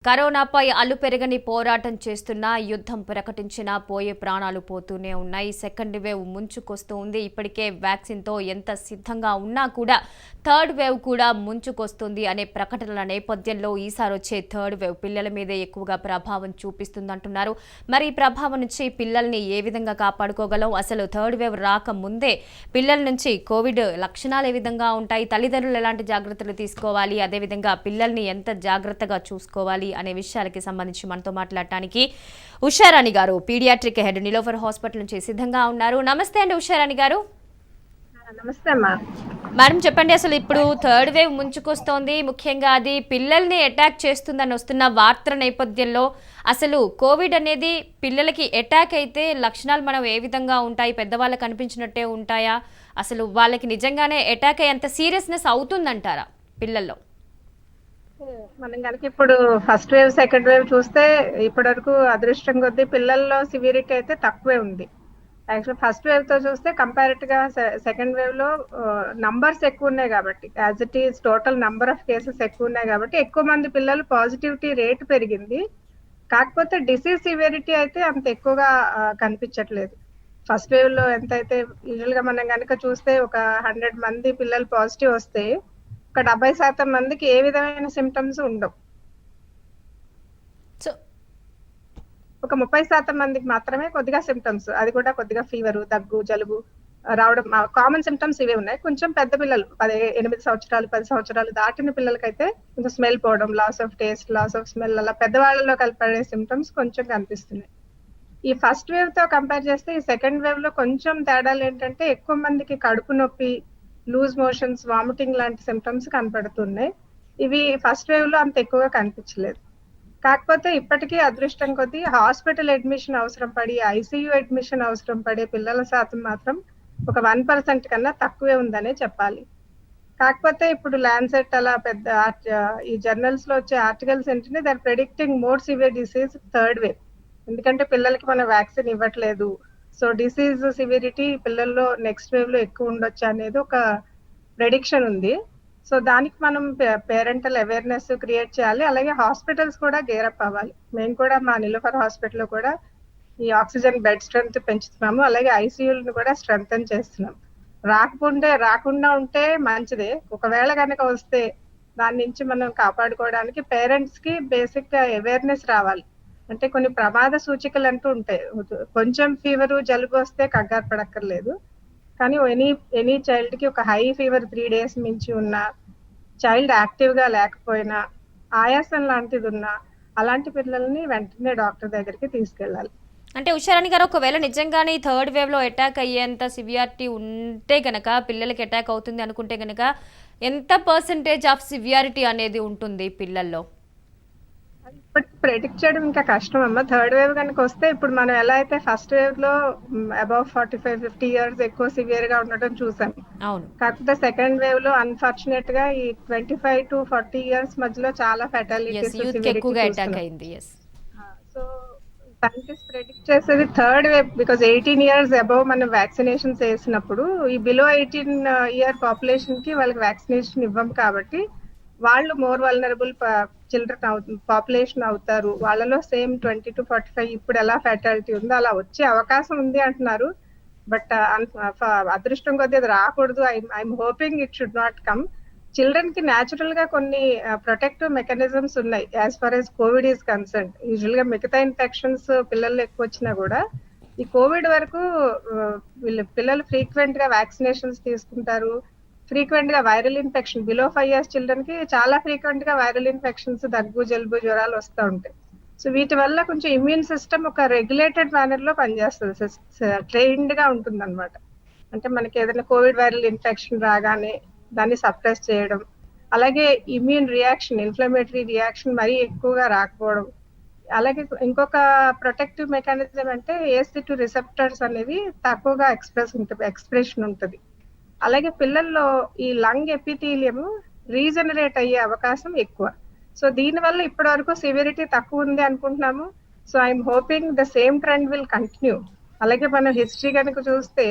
కరోనాపై అలుపెరగని పోరాటం చేస్తున్నా యుద్ధం ప్రకటించినా పోయే ప్రాణాలు పోతూనే ఉన్నాయి. సెకండ్ వేవ్ ముంచుకొస్తూ ఉంది. ఇప్పటికే వ్యాక్సిన్తో ఎంత సిద్ధంగా ఉన్నా కూడా థర్డ్ వేవ్ కూడా ముంచుకొస్తుంది అనే ప్రకటనల నేపథ్యంలో ఈసారి వచ్చే థర్డ్ వేవ్ పిల్లల మీదే ఎక్కువగా ప్రభావం చూపిస్తుందంటున్నారు. మరి ఈ ప్రభావం నుంచి పిల్లల్ని ఏ విధంగా కాపాడుకోగలం? అసలు థర్డ్ వేవ్ రాకముందే పిల్లల నుంచి కోవిడ్ లక్షణాలు ఏ విధంగా ఉంటాయి? తల్లిదండ్రులు ఎలాంటి జాగ్రత్తలు తీసుకోవాలి? అదేవిధంగా పిల్లల్ని ఎంత జాగ్రత్తగా చూసుకోవాలి అనే విషయాలకి సంబంధించి మనతో మాట్లాడటానికి ఉషారాణి గారు పీడియాట్రిక్ హెడ్ నిలోఫర్ హాస్పిటల్ నుంచి సిద్ధంగా ఉన్నారు. నమస్తే అండి ఉషారాణి గారు. నమస్తే అమ్మా. మేడం చెప్పండి, అసలు ఇప్పుడు థర్డ్ వేవ్ ముంచుకొస్తోంది, ముఖ్యంగా అది పిల్లల్ని అటాక్ చేస్తుందని వస్తున్న వార్తల నేపథ్యంలో అసలు కోవిడ్ అనేది పిల్లలకి అటాక్ అయితే లక్షణాలు మనం ఏ విధంగా ఉంటాయి? పెద్దవాళ్ళకి కనిపించినట్టే ఉంటాయా? అసలు వాళ్ళకి నిజంగానే అటాక్ అయ్యేంత సీరియస్నెస్ అవుతుందంటారా పిల్లల్లో? మనం కనుక ఇప్పుడు ఫస్ట్ వేవ్ సెకండ్ వేవ్ చూస్తే ఇప్పటి వరకు అదృష్టం కొద్దీ పిల్లల్లో సివియరిటీ అయితే తక్కువే ఉంది. యాక్చువల్ ఫస్ట్ వేవ్ తో చూస్తే కంపారిటివ్ గా సెకండ్ వేవ్ లో నంబర్స్ ఎక్కువ ఉన్నాయి కాబట్టి, as it is total number of cases ఎక్కువ ఉన్నాయి కాబట్టి ఎక్కువ మంది పిల్లలు పాజిటివిటీ రేట్ పెరిగింది. కాకపోతే డిసీజ్ సివియరిటీ అయితే అంత ఎక్కువగా కనిపించట్లేదు. ఫస్ట్ వేవ్ లో ఎంతైతే యూజువల్ గా మనం కనుక చూస్తే ఒక 100 మంది పిల్లలు పాజిటివ్ వస్తే ఒక 70% మందికి ఏ విధమైన సిమ్టమ్స్ ఉండవు. సో ఒక 30% మందికి మాత్రమే కొద్దిగా సిమ్టమ్స్, అది కూడా కొద్దిగా ఫీవర్, దగ్గు, జలుబు రావడం కామన్ సిమ్టమ్స్ ఇవే ఉన్నాయి. కొంచెం పెద్ద పిల్లలు 8 సంవత్సరాలు 10 సంవత్సరాలు దాటిన పిల్లలకైతే కొంచెం స్మెల్ పోవడం, loss of taste, loss of smell, అలా పెద్దవాళ్ళలో కలిపడే సిమ్టమ్స్ కొంచెం కనిపిస్తున్నాయి. ఈ ఫస్ట్ వేవ్ తో కంపేర్ చేస్తే ఈ సెకండ్ వేవ్ లో కొంచెం తేడాలు ఏంటంటే ఎక్కువ మందికి కడుపు నొప్పి, లూజ్ మోషన్స్, వామిటింగ్ లాంటి సిమ్టమ్స్ కనపడుతున్నాయి. ఇవి ఫస్ట్ వేవ్ లో అంత ఎక్కువగా కనిపించలేదు. కాకపోతే ఇప్పటికీ అదృష్టం కొద్దీ హాస్పిటల్ అడ్మిషన్ అవసరం పడి, ఐసీయూ అడ్మిషన్ అవసరం పడే పిల్లల శాతం మాత్రం ఒక 1% కన్నా తక్కువే ఉందనే చెప్పాలి. కాకపోతే ఇప్పుడు ల్యాన్సెట్ అలా పెద్ద ఈ జర్నల్స్ లో వచ్చే ఆర్టికల్స్ ఏంటంటే they're predicting more severe disease third wave. ఎందుకంటే పిల్లలకి మనం వ్యాక్సిన్ ఇవ్వట్లేదు, సో డిసీజ్ సివియరిటీ పిల్లల్లో నెక్స్ట్ వేవ్ లో ఎక్కువ ఉండొచ్చు అనేది ఒక ప్రెడిక్షన్ ఉంది. సో దానికి మనం పేరెంటల్ అవేర్నెస్ క్రియేట్ చేయాలి. అలాగే హాస్పిటల్స్ కూడా గేరప్ అవ్వాలి. మేము కూడా మా నిలోఫర్ హాస్పిటల్లో కూడా ఈ ఆక్సిజన్ బెడ్ స్ట్రెంత్ పెంచుతున్నాము. అలాగే ఐసీయూలను కూడా స్ట్రెంగ్తన్ చేస్తున్నాం. రాకుండా ఉంటే మంచిదే. ఒకవేళ కనుక వస్తే దాని నుంచి మనం కాపాడుకోవడానికి పేరెంట్స్ కి బేసిక్ గా అవేర్నెస్ రావాలి. అంటే కొన్ని ప్రమాద సూచికలు అంటూ ఉంటాయి. కొంచెం ఫీవర్, జలుబు వస్తే కంగారు పడక్కర్లేదు. కానీ ఎనీ చైల్డ్ కి ఒక హై ఫీవర్ 3 days మించి ఉన్నా, చైల్డ్ యాక్టివ్ గా లేకపోయినా, ఆయాసం లాంటిది ఉన్నా అలాంటి పిల్లల్ని వెంటనే డాక్టర్ దగ్గరికి తీసుకెళ్ళాలి. అంటే ఉషారాణి గారు, ఒకవేళ నిజంగానే ఈ థర్డ్ వేవ్ లో అటాక్ అయ్యేంత సివియారిటీ ఉంటే గనక, పిల్లలకి అటాక్ అవుతుంది అనుకుంటే గనక ఎంత పర్సెంటేజ్ ఆఫ్ సివియారిటీ అనేది ఉంటుంది పిల్లల్లో? ఇప్పటికి ప్రెడిక్ట్ చేయడం ఇంకా కష్టం అమ్మ. థర్డ్ వేవ్ కనుక వస్తే ఇప్పుడు మనం ఎలా అయితే ఫస్ట్ వేవ్ లో అబౌవ్ 45-50 years ఎక్కువ సివియర్ గా ఉండటం చూసాం. అవును. కాకపోతే సెకండ్ వేవ్ లో అన్ఫార్చునేట్ గా ఈ 25-40 years మధ్యలో చాలా ఫెటాలిటీస్, యూత్ కి సివియరిటీ ఎక్కువగా అటాక్ చూస్తున్నాం. అయింది. సో సైంటిస్ట్ ప్రెడిక్ట్ చేసేది third wave, because 18 years above మనం వ్యాక్సినేషన్స్ వేసినప్పుడు ఈ బిలో 18 year పాపులేషన్ కి వాళ్ళకి వ్యాక్సినేషన్ ఇవ్వం కాబట్టి వాళ్ళు మోర్ వల్నరబుల్ చిల్డ్రన్ పాపులేషన్ అవుతారు. వాళ్ళలో సేమ్ 20-45 ఇప్పుడు ఎలా ఫెటాలిటీ ఉందో అలా వచ్చే అవకాశం ఉంది అంటున్నారు. బట్ అదృష్టం కొద్దీ అది రాకూడదు. I'm hoping it should not come. Children కి న్యాచురల్ గా కొన్ని ప్రొటెక్టివ్ మెకానిజమ్స్ ఉన్నాయి as far as COVID is concern. Usual గా మిగతా ఇన్ఫెక్షన్స్ పిల్లలు ఎక్కువ వచ్చినా కూడా ఈ కోవిడ్ వరకు పిల్లలు ఫ్రీక్వెంట్ గా వ్యాక్సినేషన్స్ తీసుకుంటారు. ఫ్రీక్వెంట్ గా viral infection below 5 years children కి చాలా ఫ్రీక్వెంట్ గా వైరల్ ఇన్ఫెక్షన్స్, దగ్గు, జలుబు, జ్వరాలు వస్తూ ఉంటాయి. సో వీటి వల్ల కొంచెం ఇమ్యూన్ సిస్టమ్ ఒక రెగ్యులేటెడ్ మేనర్ లో పనిచేస్తుంది, ట్రైన్డ్ గా ఉంటుంది అనమాట. అంటే మనకి ఏదైనా కోవిడ్ వైరల్ ఇన్ఫెక్షన్ రాగానే దాన్ని సప్రెస్ చేయడం, అలాగే ఇమ్యూన్ రియాక్షన్, ఇన్ఫ్లమేటరీ రియాక్షన్ మరీ ఎక్కువగా రాకపోవడం. అలాగే ఇంకొక ప్రొటెక్టివ్ మెకానిజం అంటే ACE2 రిసెప్టర్స్ అనేవి తక్కువగా ఎక్స్ప్రెషన్ ఉంటుంది. అలాగే పిల్లల్లో ఈ లంగ్ ఎపిథీలియం రీజనరేట్ అయ్యే అవకాశం ఎక్కువ. సో దీనివల్ల ఇప్పటి వరకు సివియరిటీ తక్కువ ఉంది అనుకుంటున్నాము. So I'm hoping the same trend will continue. అలాగే మనం హిస్టరీ కనుక చూస్తే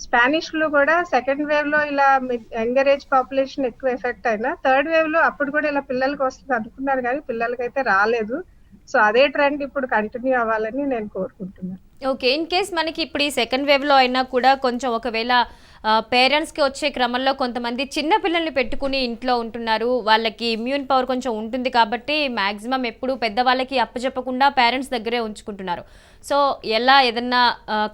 స్పానిష్ ఫ్లూ కూడా సెకండ్ వేవ్ లో ఇలా యంగర్ ఏజ్ పాపులేషన్ ఎక్కువ ఎఫెక్ట్ అయినా థర్డ్ వేవ్ లో అప్పుడు కూడా ఇలా పిల్లలకి వస్తుంది అనుకున్నారు కానీ పిల్లలకైతే రాలేదు. సో అదే ట్రెండ్ ఇప్పుడు కంటిన్యూ అవ్వాలని నేను కోరుకుంటున్నాను. ఓకే. ఇన్ కేస్ మనకి ఇప్పుడు ఈ సెకండ్ వేవ్‌లో అయినా కూడా కొంచెం ఒకవేళ పేరెంట్స్‌కి వచ్చే క్రమంలో కొంతమంది చిన్న పిల్లల్ని పెట్టుకుని ఇంట్లో ఉంటున్నారు. వాళ్ళకి ఇమ్యూన్ పవర్ కొంచెం ఉంటుంది కాబట్టి మాక్సిమం ఎప్పుడు పెద్దవాళ్ళకి అప్పజెప్పకుండా పేరెంట్స్ దగ్గరే ఉంచుకుంటున్నారు. సో ఎలా ఏదన్నా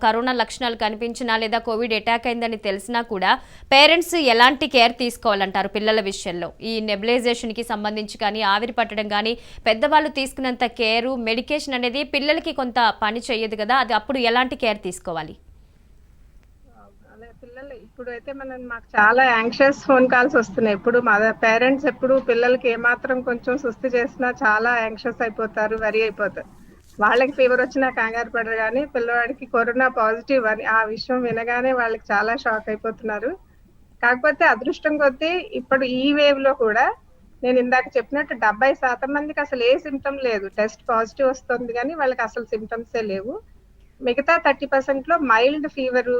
కరోనా లక్షణాలు కనిపించినా లేదా కోవిడ్ అటాక్ అయిందని తెలిసినా కూడా పేరెంట్స్ ఎలాంటి కేర్ తీసుకోవాలంటారు పిల్లల విషయంలో? ఈ నెబులైజేషన్‌కి సంబంధించి కానీ, ఆవిరి పట్టడం కానీ పెద్దవాళ్ళు తీసుకున్నంత కేరు, మెడికేషన్ అనేది పిల్లలకి కొంత పని చేయదు కదా! అది అప్పుడు ఎలాంటి కేర్ తీసుకోవాలి? అదే పిల్లలు ఇప్పుడైతే మాకు చాలా యాంగ్షియస్ ఫోన్ కాల్స్ వస్తున్నాయి. ఇప్పుడు పేరెంట్స్ ఎప్పుడు పిల్లలకి ఏమాత్రం కొంచెం సుస్థి చేసినా చాలా యాంగ్షియస్ అయిపోతారు, వరి అయిపోతారు. వాళ్ళకి ఫీవర్ వచ్చినా కంగారు పడరు కానీ పిల్లవాడికి కరోనా పాజిటివ్ అని ఆ విషయం వినగానే వాళ్ళకి చాలా షాక్ అయిపోతున్నారు. కాకపోతే అదృష్టం కొద్దీ ఇప్పుడు ఈ వేవ్ లో కూడా నేను ఇందాక చెప్పినట్టు 70% మందికి అసలు ఏ సిమ్టమ్ లేదు. టెస్ట్ పాజిటివ్ వస్తుంది కానీ వాళ్ళకి అసలు సిమ్టమ్సే లేవు. మిగతా 30% లో మైల్డ్ ఫీవర్,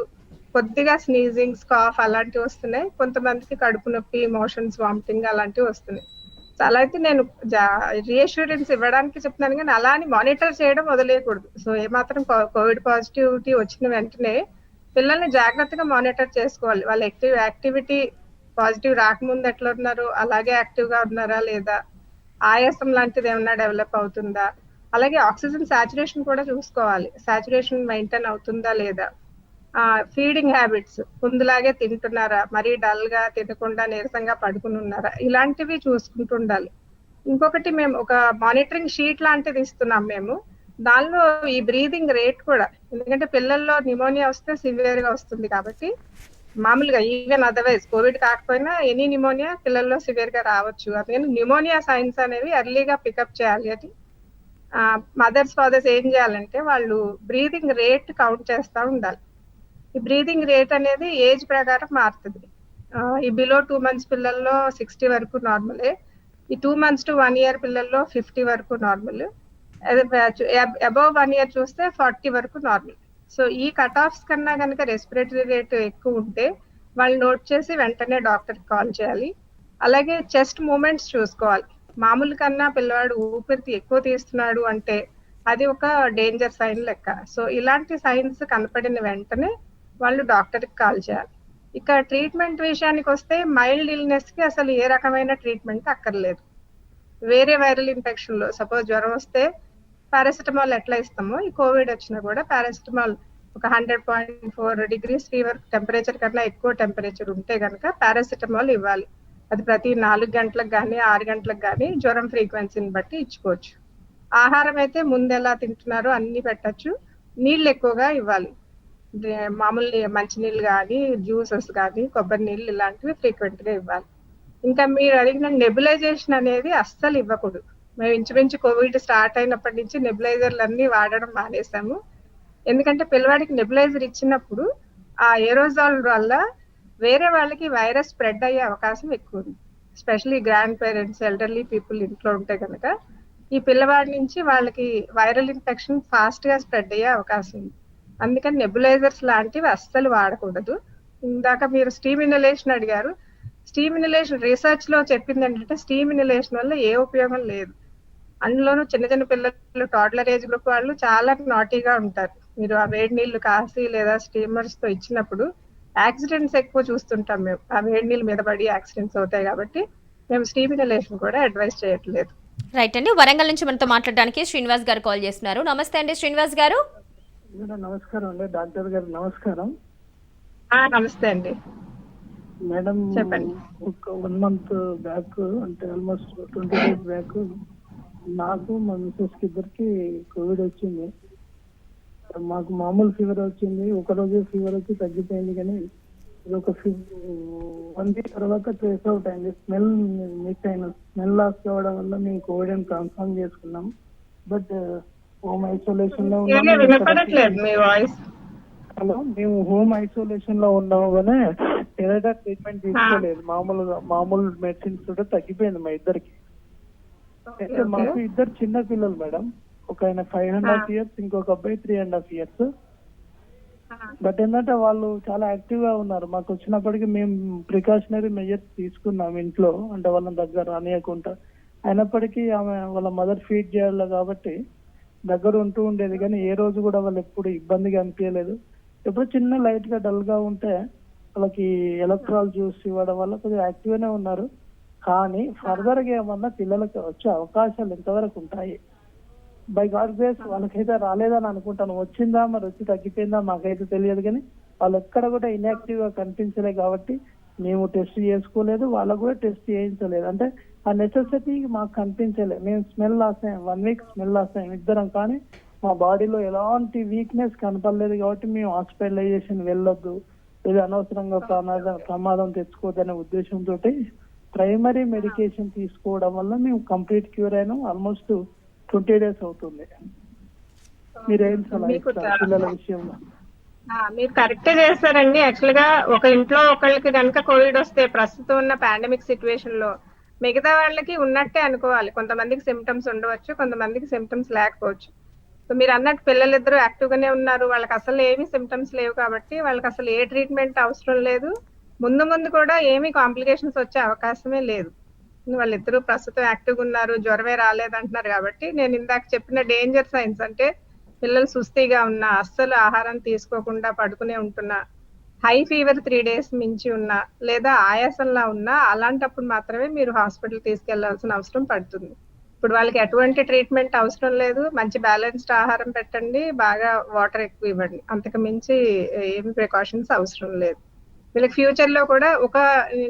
కొద్దిగా స్నీజింగ్, కాఫ్ అలాంటివి వస్తున్నాయి. కొంతమందికి కడుపు నొప్పి, మోషన్స్, వామిటింగ్ అలాంటివి వస్తున్నాయి. సో అలా అయితే నేను రీఅష్యూరెన్స్ ఇవ్వడానికి చెప్తున్నాను కానీ అలా అని మానిటర్ చేయడం వదిలేయకూడదు. సో ఏమాత్రం కోవిడ్ పాజిటివిటీ వచ్చిన వెంటనే పిల్లల్ని జాగ్రత్తగా మానిటర్ చేసుకోవాలి. వాళ్ళ యాక్టివిటీ పాజిటివ్ రాకముందు ఎట్లా ఉన్నారు అలాగే యాక్టివ్ గా ఉన్నారా లేదా, ఆయాసం లాంటిది ఏమన్నా డెవలప్ అవుతుందా, అలాగే ఆక్సిజన్ సాచురేషన్ కూడా చూసుకోవాలి. సాచురేషన్ మెయింటైన్ అవుతుందా లేదా, ఫీడింగ్ హ్యాబిట్స్ ముందులాగే తింటున్నారా, మరీ డల్ గా తినకుండా నీరసంగా పడుకుని ఉన్నారా, ఇలాంటివి చూసుకుంటూ ఉండాలి. ఇంకొకటి మేము ఒక మానిటరింగ్ షీట్ లాంటిది ఇస్తున్నాం మేము. దానిలో ఈ బ్రీదింగ్ రేట్ కూడా, ఎందుకంటే పిల్లల్లో న్యూమోనియా వస్తే సివియర్ గా వస్తుంది కాబట్టి మామూలుగా ఈవెన్ అదర్వైజ్ కోవిడ్ కాకపోయినా ఎనీ న్యూమోనియా పిల్లల్లో సివియర్ గా రావచ్చు. అందుకని న్యూమోనియా సైన్స్ అనేవి ఎర్లీగా పికప్ చేయాలి అని మదర్స్ ఫాదర్స్ ఏం చేయాలంటే వాళ్ళు బ్రీదింగ్ రేట్ కౌంట్ చేస్తూ ఉండాలి. ఈ బ్రీదింగ్ రేట్ అనేది ఏజ్ ప్రకారం మారుతుంది. ఈ బిలో 2 months పిల్లల్లో 60 వరకు నార్మలే. ఈ 2 months to 1 year పిల్లల్లో 50 వరకు నార్మల్. అబౌవ్ 1 year చూస్తే 40 వరకు నార్మల్. సో ఈ కట్ ఆఫ్స్ కన్నా కనుక రెస్పిరేటరీ రేట్ ఎక్కువ ఉంటే వాళ్ళు నోట్ చేసి వెంటనే డాక్టర్కి కాల్ చేయాలి. అలాగే చెస్ట్ మూమెంట్స్ చూసుకోవాలి. మామూలు కన్నా పిల్లవాడు ఊపిరి ఎక్కువ తీస్తున్నాడు అంటే అది ఒక డేంజర్ సైన్ లెక్క. సో ఇలాంటి సైన్స్ కనపడిన వెంటనే వాళ్ళు డాక్టర్కి కాల్ చేయాలి. ఇక ట్రీట్మెంట్ విషయానికి వస్తే మైల్డ్ ఇల్నెస్ కి అసలు ఏ రకమైన ట్రీట్మెంట్ అక్కర్లేదు. వేరే వైరల్ ఇన్ఫెక్షన్ లో సపోజ్ జ్వరం వస్తే పారాసిటమాల్ ఎట్లా ఇస్తామో ఈ కోవిడ్ వచ్చినా కూడా పారాసిటమాల్ ఒక 100.4 degrees ఫీవర్ టెంపరేచర్ కన్నా ఎక్కువ టెంపరేచర్ ఉంటే కనుక పారాసిటమాల్ ఇవ్వాలి. అది ప్రతి 4 గంటలకు కానీ 6 గంటలకు కానీ జ్వరం ఫ్రీక్వెన్సీని బట్టి ఇచ్చుకోవచ్చు. ఆహారం అయితే ముందు ఎలా తింటున్నారో అన్ని పెట్టచ్చు. నీళ్ళు ఎక్కువగా ఇవ్వాలి. మామూలు మంచినీళ్ళు కానీ, జ్యూసెస్ కానీ, కొబ్బరి నీళ్ళు ఇలాంటివి ఫ్రీక్వెంట్ గా ఇవ్వాలి. ఇంకా మీరు అడిగిన నెబులైజేషన్ అనేది అస్సలు ఇవ్వకూడదు. మేము ఇంచుమించు కోవిడ్ స్టార్ట్ అయినప్పటి నుంచి నెబులైజర్లు అన్ని వాడడం మానేసాము. ఎందుకంటే పిల్లవాడికి నెబులైజర్ ఇచ్చినప్పుడు ఆ ఏరోజాల్ వల్ల వేరే వాళ్ళకి వైరస్ స్ప్రెడ్ అయ్యే అవకాశం ఎక్కువ ఉంది. Especially grand parents, elderly people ఇంట్లో ఉంటే కనుక ఈ పిల్లవాడి నుంచి వాళ్ళకి వైరల్ ఇన్ఫెక్షన్ ఫాస్ట్ గా స్ప్రెడ్ అయ్యే అవకాశం ఉంది. అందుకని నెబులైజర్స్ లాంటివి అస్సలు వాడకూడదు. ఇందాక మీరు స్టీమ్ ఇన్హలేషన్ అడిగారు. స్టీమ్ ఇన్హలేషన్ రీసెర్చ్ లో చెప్పింది ఏంటంటే స్టీమ్ ఇన్హలేషన్ వల్ల ఏ ఉపయోగం లేదు. అందులోనూ చిన్న చిన్న పిల్లలు, టాడ్లర్ ఏజ్ గ్రూప్ వాళ్ళు చాలా నాటీగా ఉంటారు. మీరు ఆ వేడి నీళ్లు కాసి లేదా స్టీమర్స్ తో ఇచ్చినప్పుడు యాక్సిడెంట్స్ ఎక్కువ చూస్తుంటాం మేము. ఆ వేడి నీళ్ళు మీద పడి యాక్సిడెంట్స్ అవుతాయి కాబట్టి మేము స్టీమ్ ఇన్హలేషన్ కూడా అడ్వైస్ చేయట్లేదు. రైట్ అండి. వరంగల్ నుంచి మనతో మాట్లాడడానికి శ్రీనివాస్ గారు కాల్ చేస్తున్నారు. నమస్తే అండి శ్రీనివాస్ గారు. నమస్కారం అండి. డాక్టర్ గారు నమస్కారం. నమస్తే అండి. మేడం చెప్పండి. ఒక 1 month బ్యాక్, అంటే ఆల్మోస్ట్ 20 days బ్యాక్ నాకు మా మిసెస్ కి ఇద్దరికి కోవిడ్ వచ్చింది. మాకు మామూలు ఫీవర్ వచ్చింది. ఒక రోజే ఫీవర్ వచ్చి తగ్గిపోయింది, కానీ ఇది ఒక 1 week తర్వాత ట్రేస్ అవుట్ అయింది. స్మెల్ మిస్ అయిన స్మెల్ లాస్ కావడం వల్ల మేము కోవిడ్ అని కన్ఫర్మ్ చేసుకున్నాం. బట్ హోమ్ ఐసోలేషన్ లో హలో మేము హోమ్ ఐసోలేషన్ లో ఉన్నాము కానీ ఏదైనా ట్రీట్మెంట్ తీసుకోలేదు. మామూలు మెడిసిన్స్ కూడా తగ్గిపోయింది మా ఇద్దరికి. అయితే మాకు ఇద్దరు చిన్న పిల్లలు మేడం. ఒక ఆయన 5.5 years, ఇంకొక అబ్బాయి 3.5 years. బట్ ఏంటంటే వాళ్ళు చాలా యాక్టివ్ గా ఉన్నారు. మాకు వచ్చినప్పటికీ మేము ప్రికాషనరీ మెజర్స్ తీసుకున్నాం ఇంట్లో, అంటే వాళ్ళని దగ్గర రానియకుండా. అయినప్పటికీ ఆమె వాళ్ళ మదర్ ఫీడ్ చేయాలి కాబట్టి దగ్గర ఉంటూ ఉండేది, కానీ ఏ రోజు కూడా వాళ్ళు ఎప్పుడు ఇబ్బందిగా అనిపించలేదు. ఎప్పుడు చిన్న లైట్ గా డల్ గా ఉంటే వాళ్ళకి ఎలక్ట్రాల్ జ్యూస్ ఇవ్వడం వల్ల కొద్దిగా యాక్టివ్ గానే ఉన్నారు. కానీ ఫర్దర్ గా ఏమన్నా పిల్లలకి వచ్చే అవకాశాలు ఎంతవరకు ఉంటాయి? బై గాడ్ గ్రేస్ వాళ్ళకైతే రాలేదని అనుకుంటాను. వచ్చిందా మరి వచ్చి తగ్గిపోయిందా మాకైతే తెలియదు, కానీ వాళ్ళు ఎక్కడ కూడా ఇన్యాక్టివ్ గా కనిపించలేదు కాబట్టి మేము టెస్ట్ చేసుకోలేదు, వాళ్ళకు కూడా టెస్ట్ చేయించలేదు. అంటే ఆ నెసెసిటీ మాకు కనిపించలేదు. మేము స్మెల్ లాస్ అయ్యాం, 1 వీక్ స్మెల్ లాస్ అయ్యాం ఇద్దరం, కానీ మా బాడీలో ఎలాంటి వీక్నెస్ కనపడలేదు కాబట్టి మేము హాస్పిటలైజేషన్ వెళ్ళొద్దు, ఇది అనవసరంగా ప్రమాదం తెచ్చుకోవద్దనే ఉద్దేశంతో ప్రైమరీ మెడికేషన్ తీసుకోవడం వల్ల మేము కంప్లీట్ క్యూర్ అయినాం. ఆల్మోస్ట్ 20 days అవుతుంది. మీరేం సలహా ఇస్తారు పిల్లల విషయంలో? మీరు కరెక్టే చేస్తారండి. యాక్చువల్ గా ఒక ఇంట్లో ఒకళ్ళకి కనుక కోవిడ్ వస్తే ప్రస్తుతం ఉన్న పాండమిక్ సిచ్యువేషన్ లో మిగతా వాళ్ళకి ఉన్నట్టే అనుకోవాలి. కొంతమందికి సిమ్టమ్స్ ఉండవచ్చు, కొంతమందికి సిమ్టమ్స్ లేకపోవచ్చు. సో మీరు అన్నట్టు పిల్లలిద్దరూ యాక్టివ్ గానే ఉన్నారు, వాళ్ళకి అసలు ఏమీ సిమ్టమ్స్ లేవు కాబట్టి వాళ్ళకి అసలు ఏ ట్రీట్మెంట్ అవసరం లేదు. ముందు ముందు కూడా ఏమీ కాంప్లికేషన్స్ వచ్చే అవకాశమే లేదు. వాళ్ళిద్దరూ ప్రస్తుతం యాక్టివ్గా ఉన్నారు, జ్వరమే రాలేదంటున్నారు కాబట్టి నేను ఇందాక చెప్పిన డేంజర్ సైన్స్ అంటే పిల్లలు సుస్థిగా ఉన్నా, అస్సలు ఆహారం తీసుకోకుండా పడుకునే ఉంటున్నా, హై ఫీవర్ 3 days మించి ఉన్నా, లేదా ఆయాసంలా ఉన్నా, అలాంటప్పుడు మాత్రమే మీరు హాస్పిటల్ తీసుకెళ్లాల్సిన అవసరం పడుతుంది. ఇప్పుడు వాళ్ళకి ఎటువంటి ట్రీట్మెంట్ అవసరం లేదు. మంచి బ్యాలెన్స్డ్ ఆహారం పెట్టండి, బాగా వాటర్ ఎక్కువ ఇవ్వండి, అంతకు మించి ఏమి ప్రికాషన్స్ అవసరం లేదు. వీళ్ళకి ఫ్యూచర్ లో కూడా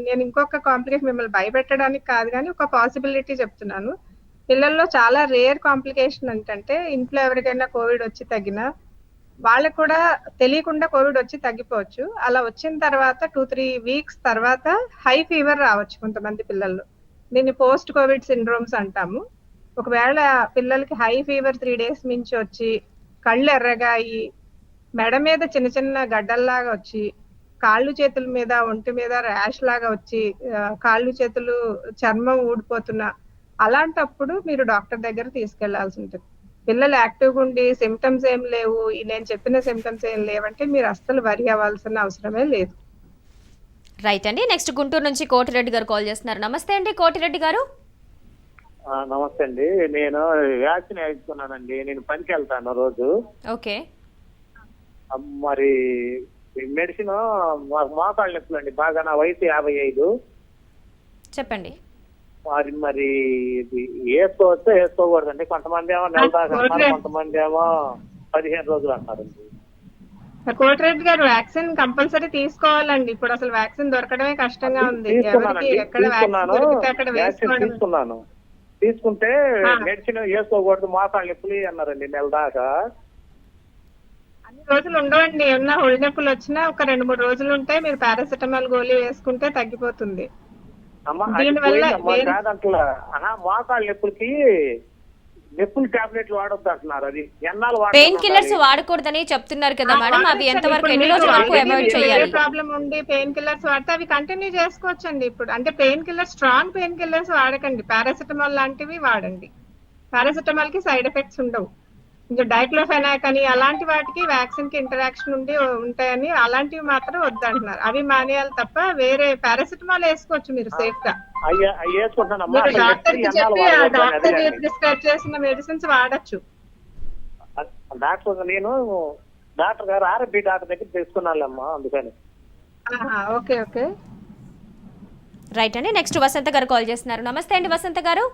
నేను ఇంకొక కాంప్లికేషన్ మిమ్మల్ని భయపెట్టడానికి కాదు కానీ ఒక పాసిబిలిటీ చెప్తున్నాను. పిల్లల్లో చాలా రేర్ కాంప్లికేషన్ ఏంటంటే ఇంట్లో ఎవరికైనా కోవిడ్ వచ్చి తగ్గినా వాళ్ళకు కూడా తెలియకుండా కోవిడ్ వచ్చి తగ్గిపోవచ్చు. అలా వచ్చిన తర్వాత 2-3 weeks తర్వాత హై ఫీవర్ రావచ్చు కొంతమంది పిల్లల్లో. దీన్ని పోస్ట్ కోవిడ్ సిండ్రోమ్స్ అంటాము. ఒకవేళ పిల్లలకి హై ఫీవర్ 3 days మించి వచ్చి కళ్ళు ఎర్రగా అయ్యి, మెడ మీద చిన్న చిన్న గడ్డల్లాగా వచ్చి, కాళ్ళు చేతుల మీద ఒంటి మీద ర్యాష్ లాగా వచ్చి, కాళ్ళు చేతులు చర్మం ఊడిపోతున్నా, అలాంటప్పుడు మీరు డాక్టర్ దగ్గర తీసుకెళ్లాల్సి ఉంటుంది. పిల్లలు యాక్టివ్గా ఉండి సిమ్టమ్స్ ఏం లేవు, నేను చెప్పిన సిమ్టమ్స్ ఏం లేవంటే మీరు అస్సలు వరి అవ్వాల్సిన అవసరమే లేదు. రైట్ అండి. నెక్స్ట్ గుంటూరు నుంచి కోటిరెడ్డి గారు కాల్ చేస్తున్నారు. నమస్తే అండి కోటిరెడ్డి గారు. నమస్తే అండి. నేను వ్యాక్సిన్ వేసుకున్నానండి. నేను పనికి వెళ్తాను రోజు. ఓకే. మరి మెడిసిన్ మోకాళ్ళ నొప్పులు అండి బాగా. నా వయసు 55. చెప్పండి. మరి వేసుకోవచ్చా వేసుకోకూడదండి? కొంతమంది ఏమో నెల దాకా అంటారు, కొంతమంది ఏమో 15 రోజులు అంటారండి. కోటిరెడ్డి గారు వ్యాక్సిన్ కంపల్సరీ తీసుకోవాలండి. ఇప్పుడు అసలు వ్యాక్సిన్ దొరకడమే కష్టంగా ఉంది. తీసుకున్నాను. తీసుకుంటే మెడిసిన్ వేసుకోకూడదు, మోకాళ్ళ నొప్పులు అన్నారండి నెల దాకా. అన్ని రోజులు ఉండవండి. ఏమన్నా ఒళ్ళు నొప్పులు వచ్చినా ఒక 2-3 రోజులు ఉంటే మీరు పారాసిటమాల్ గోళీ వేసుకుంటే తగ్గిపోతుంది. కాదంటలా మోకాళ్ళ నొప్పులకి నొప్పులు టాబ్లెట్లు వాడొద్దు అంటున్నారు. అది ఎన్నాళ్ళు పెయిన్ కిల్లర్స్ వాడకూడదని చెప్తున్నారు కదా మేడం, అవి ఎంతవరకు ఎన్ని రోజుల వరకు అవాయిడ్ చేయాలి? ప్రాబ్లం ఉండి పెయిన్ కిల్లర్స్ వాడితే అవి కంటిన్యూ చేసుకోవచ్చండి. ఇప్పుడు అంటే painkillers, strong painkillers వాడకండి, పారాసిటమాల్ లాంటివి వాడండి. పారాసిటమాల్ కి సైడ్ ఎఫెక్ట్స్ ఉండవు. ఇంకా డైక్లోఫెనాక్ అని అలాంటి వాటికి వ్యాక్సిన్ కి ఇంటరాక్షన్ ఉంటాయని అలాంటివి మాత్రం వద్దంటున్నారు. అవి మానేయాలి తప్ప వేరే పారాసిటమాల్ వేసుకోవచ్చు మీరు సేఫ్ గా. డాక్టర్ కి చెప్పి డాక్టర్ ప్రిస్క్రైబ్ చేసిన మెడిసిన్స్ వాడచ్చు. నేను డాక్టర్ గారు ఆర్ఎంపీ డాక్టర్ దగ్గర తీసుకున్నానమ్మా, అందుకని. ఓకే ఓకే రైట్ అండి. నెక్స్ట్ వసంత గారు కాల్ చేస్తున్నారు. నమస్తే అండి వసంత గారు.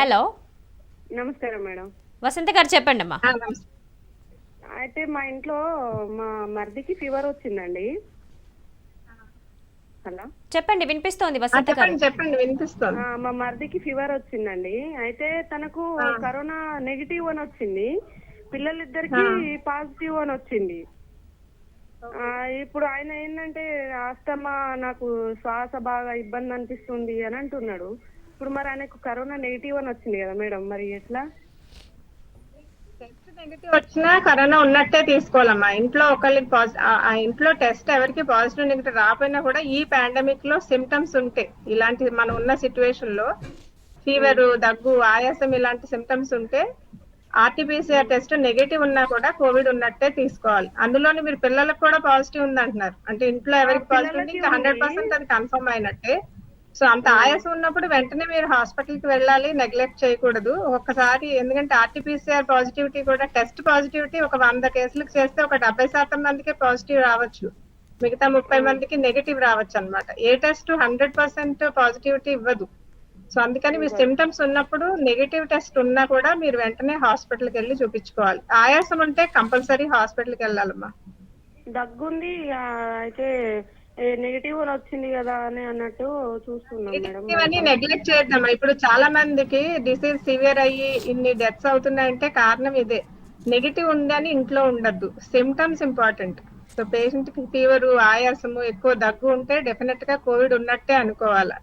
హలో నమస్కారం మేడం. వసంత గారు చెప్పండి అమ్మా. అయితే మా ఇంట్లో మా మరిదికి ఫీవర్ వచ్చిందండి. హలో చెప్పండి, వినిపిస్తోంది వసంత గారు. చెప్పండి, వినిపిస్తోంది. మా మరిదికి ఫీవర్ వచ్చిందండి. అయితే తనకు కరోనా నెగిటివ్ అని వచ్చింది, పిల్లలిద్దరికి పాజిటివ్ అని వచ్చింది. ఇప్పుడు ఆయన ఏంటంటే ఆస్తమా, నాకు శ్వాస బాగా ఇబ్బంది అనిపిస్తుంది అని అంటున్నాడు. ఇప్పుడు మరి ఆయనకు కరోనా నెగిటివ్ అని వచ్చింది కదా మేడం, మరి ఎట్లా? టెస్ట్ నెగిటివ్ వచ్చినా కరోనా ఉన్నట్టే తీసుకోవాలమ్మా. ఇంట్లో ఒకళ్ళకి ఆ ఇంట్లో టెస్ట్ ఎవరికి పాజిటివ్ నెగిటివ్ రాకపోయినా కూడా ఈ పాండమిక్ లో సిమ్టమ్స్ ఉంటే, ఇలాంటి మనం ఉన్న సిచ్యువేషన్ లో ఫీవర్, దగ్గు, ఆయాసం ఇలాంటి సిమ్టమ్స్ ఉంటే ఆర్టీపీసీఆర్ టెస్ట్ నెగటివ్ ఉన్నా కూడా కోవిడ్ ఉన్నట్టే తీసుకోవాలి. అందులోని మీరు పిల్లలకు కూడా పాజిటివ్ ఉంది అంటున్నారు, అంటే ఇంట్లో ఎవరికి పాజిటివ్ ఉంది ఇంకా 100% అది కన్ఫర్మ్ అయినట్టే. సో అంత ఆయాసం ఉన్నప్పుడు వెంటనే మీరు హాస్పిటల్ కి వెళ్ళాలి, నెగ్లెక్ట్ చేయకూడదు ఒక్కసారి. ఎందుకంటే ఆర్టీపీసీఆర్ పాజిటివిటీ కూడా, టెస్ట్ పాజిటివిటీ ఒక 100 కేసులకు చేస్తే ఒక 70% మందికే పాజిటివ్ రావచ్చు, మిగతా 30 మందికి నెగటివ్ రావచ్చు అన్నమాట. ఏ టెస్ట్ 100% పాజిటివిటీ ఇవ్వదు. సో అందుకని మీ సిమ్టమ్స్ ఉన్నప్పుడు నెగటివ్ టెస్ట్ ఉన్నా కూడా మీరు వెంటనే హాస్పిటల్కి వెళ్ళి చూపించుకోవాలి. ఆయాసం ఉంటే కంపల్సరీ హాస్పిటల్కి వెళ్ళాలమ్మా. దగ్గుంది అయితే నెగిటివ్ వచ్చింది కదా అని అన్నట్టు చూస్తున్నాం మేడం. ఇవన్నీ నెగ్లెక్ట్ చేద్దామా. ఇప్పుడు చాలా మందికి డిసీజ్ సివియర్ అయ్యి ఇన్ని డెత్స్ అవుతున్నాయంటే కారణం ఇదే. నెగిటివ్ ఉందని ఇంట్లో ఉండద్దు, సిమ్టమ్స్ ఇంపార్టెంట్. సో పేషెంట్ కి ఫీవర్, ఆయాసము, ఎక్కువ దగ్గు ఉంటే డెఫినెట్ గా కోవిడ్ ఉన్నట్టే అనుకోవాలా,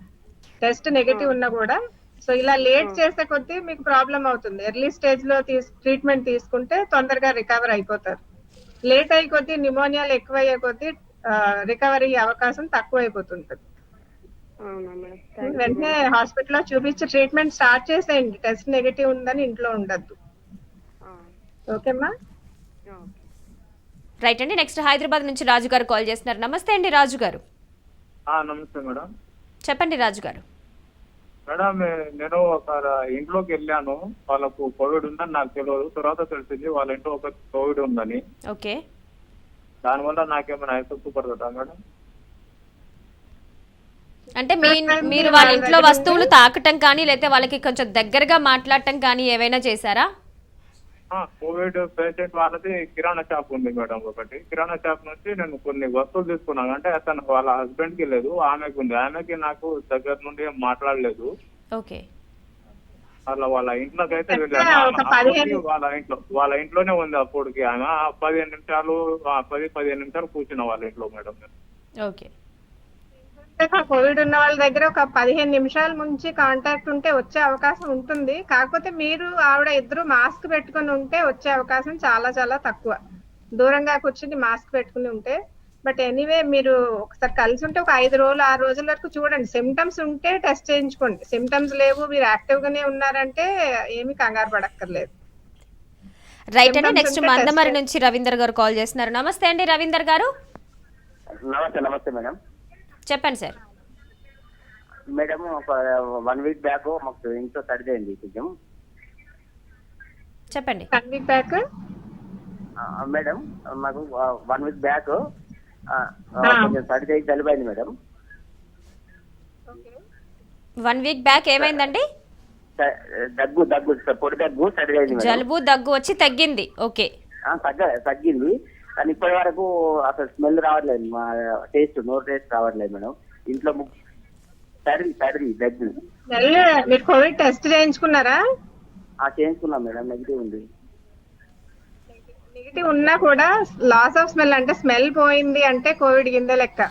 టెస్ట్ నెగటివ్ ఉన్నా కూడా. సో ఇలా లేట్ చేసే కొద్దీ మీకు ప్రాబ్లం అవుతుంది. ఎర్లీ స్టేజ్ లో ట్రీట్మెంట్ తీసుకుంటే తొందరగా రికవర్ అయిపోతారు. లేట్ అయ్యే కొద్దీ, న్యూమోనియాలు ఎక్కువ అయ్యే కొద్దీ రికవరీ అవకాశం తక్కువ అయిపోతుంటది. అవునా మేడం? వెంటనే హాస్పిటల్లో చూపించి ట్రీట్మెంట్ స్టార్ట్ చేసేయండి, టెస్ట్ నెగటివ్ ఉందని ఇంట్లో ఉండద్దు. ఓకేమ్మా. రైట్ అండి. నెక్స్ట్ హైదరాబాద్ నుంచి రాజు గారు కాల్ చేస్తున్నారు. నమస్తే అండి రాజు గారు. నమస్తే మేడం. చెప్పండి రాజు గారు. మేడం, నేను ఒక ఇంట్లోకి వెళ్ళాను, వాళ్ళకు కోవిడ్ ఉందని నాకు తెలియదు. తర్వాత తెలిసింది వాళ్ళ ఇంట్లో ఒక కోవిడ్ ఉందని. ఓకే. దానివల్ల నాకేమైనా ఎఫెక్ట్ పడుతుందా మేడం? అంటే మీరు వాళ్ళ ఇంట్లో వస్తువులు తాకటం కానీ, లేకపోతే వాళ్ళకి కొంచెం దగ్గరగా మాట్లాడటం కానీ ఏవైనా చేశారా? కోవిడ్ పేషెంట్ వాళ్ళది కిరాణా షాప్ ఉంది మేడం. ఒకటి కిరాణా షాప్ నుంచి నేను కొన్ని వస్తువులు తీసుకున్నాను. అంటే అతను వాళ్ళ హస్బెండ్ కి లేదు, ఆమెకు ఉంది. ఆమెకి నాకు దగ్గర నుండి ఏం మాట్లాడలేదు. ఓకే. అలా వాళ్ళ ఇంట్లోకి అయితే వెళ్ళాను. వాళ్ళ ఇంట్లోనే ఉంది అప్పటికి. ఆమె 15 నిమిషాలు కూర్చున్నా వాళ్ళ ఇంట్లో మేడం. ఓకే. కోవిడ్ ఉన్న వాళ్ళ దగ్గర ఒక 15 నిమిషాల నుంచి కాంటాక్ట్ ఉంటే వచ్చే అవకాశం ఉంటుంది. కాకపోతే మీరు ఆవిడ ఇద్దరు మాస్క్ పెట్టుకుని ఉంటే వచ్చే అవకాశం చాలా చాలా తక్కువ. దూరంగా కూర్చుని మాస్క్ పెట్టుకుని ఉంటే. బట్ ఎనీవే మీరు ఒకసారి కలిసి ఉంటే ఒక 5 రోజులు 6 రోజుల వరకు చూడండి. సిమ్టమ్స్ ఉంటే టెస్ట్ చేయించుకోండి. సిమ్టమ్స్ లేవు, మీరు యాక్టివ్ గానే ఉన్నారంటే ఏమీ కంగారు పడక్కర్లేదు. రైట్ అండి. నెక్స్ట్ మందమరి నుంచి రవీందర్ గారు కాల్ చేస్తున్నారు. నమస్తే అండి రవీందర్ గారు. నమస్తే మేడం. చెప్పండి సార్. మేడం, ఒక 1 వీక్ బ్యాక్ మాకు ఇంట్లో సర్ది కొంచెం. చెప్పండి. 1 వీక్ బ్యాక్ మేడం, మాకు 1 వీక్ బ్యాక్ కొంచెం సర్ది అయింది, జలుబు అయింది మేడం. 1 వీక్ బ్యాక్ ఏమైందండి? దగ్గు పొడి దగ్గు, సర్ది అయింది. జలుబు దగ్గు వచ్చి తగ్గింది. ఓకే. తగ్గింది, కానీ ఇప్పటి వరకు అసలు స్మెల్ రావట్లేదు, మా నోరు టేస్ట్ రావట్లేదు మేడం. ఇంట్లో సర్ది దగ్గు. మీరు కోవిడ్ టెస్ట్ చేయించుకున్నారా? చేయించుకున్నాం మేడం, నెగిటివ్ ఉంది. నెగిటివ్ ఉన్నా కూడా లాస్ ఆఫ్ స్మెల్, అంటే స్మెల్ పోయింది అంటే కోవిడ్ కింద లెక్క.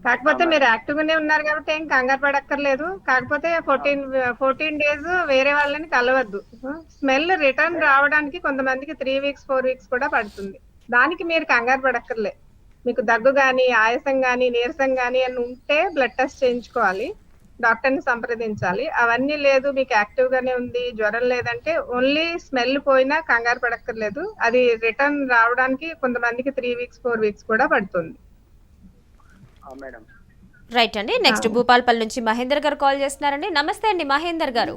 కాకపోతే మీరు యాక్టివ్ గానే ఉన్నారు కాబట్టి ఏం కంగారు పడక్కర్లేదు. కాకపోతే 14 డేస్ వేరే వాళ్ళని కలవద్దు. స్మెల్ రిటర్న్ రావడానికి కొంతమందికి 3 వీక్స్ 4 వీక్స్ కూడా పడుతుంది. దానికి మీరు కంగారు పడక్కర్లే. మీకు దగ్గు గానీ, ఆయాసం గానీ, నీరసం గానీ అని ఉంటే బ్లడ్ టెస్ట్ చేయించుకోవాలి, డాక్టర్ని సంప్రదించాలి. అవన్నీ లేదు, మీకు యాక్టివ్ గానే ఉంది, జ్వరం లేదంటే ఓన్లీ స్మెల్ పోయినా కంగారు పడక్కర్లేదు. అది రిటర్న్ రావడానికి కొంతమందికి 3 వీక్స్ 4 వీక్స్ కూడా పడుతుంది. మేడం. రైట్ అండి. నెక్స్ట్ భూపాల్పల్లి నుంచి మహేందర్ గారు కాల్ చేస్తున్నారండి. నమస్తే అండి మహేందర్ గారు.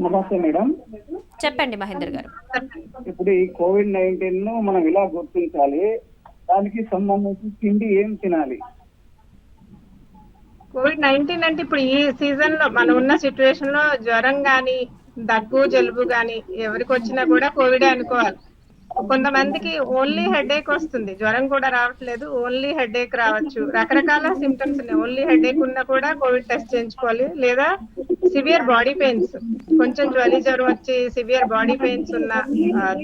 నమస్తే మేడం. చెప్పండి మహేందర్ గారు. ఇప్పుడు ఈ COVID-19 ను మనం ఇలా గుర్తించాలి, దానికి సంబంధించి తిండి ఏం తినాలి? COVID-19 అంటే ఇప్పుడు ఈ సీజన్ లో మనం ఉన్న సిచ్యువేషన్ లో జ్వరం గానీ, దగ్గు, జలుబు గానీ ఎవరికి వచ్చినా కూడా కోవిడే అనుకోవాలి. కొంతమందికి ఓన్లీ హెడేక్ వస్తుంది, జ్వరం కూడా రావట్లేదు, ఓన్లీ హెడేక్ రావచ్చు. రకరకాల సిమ్టమ్స్ ఉన్నాయి. ఓన్లీ హెడేక్ ఉన్నా కూడా కోవిడ్ టెస్ట్ చేయించుకోవాలి. లేదా సివియర్ బాడీ పెయిన్స్, కొంచెం జ్వరం వచ్చి సివియర్ బాడీ పెయిన్స్ ఉన్నా,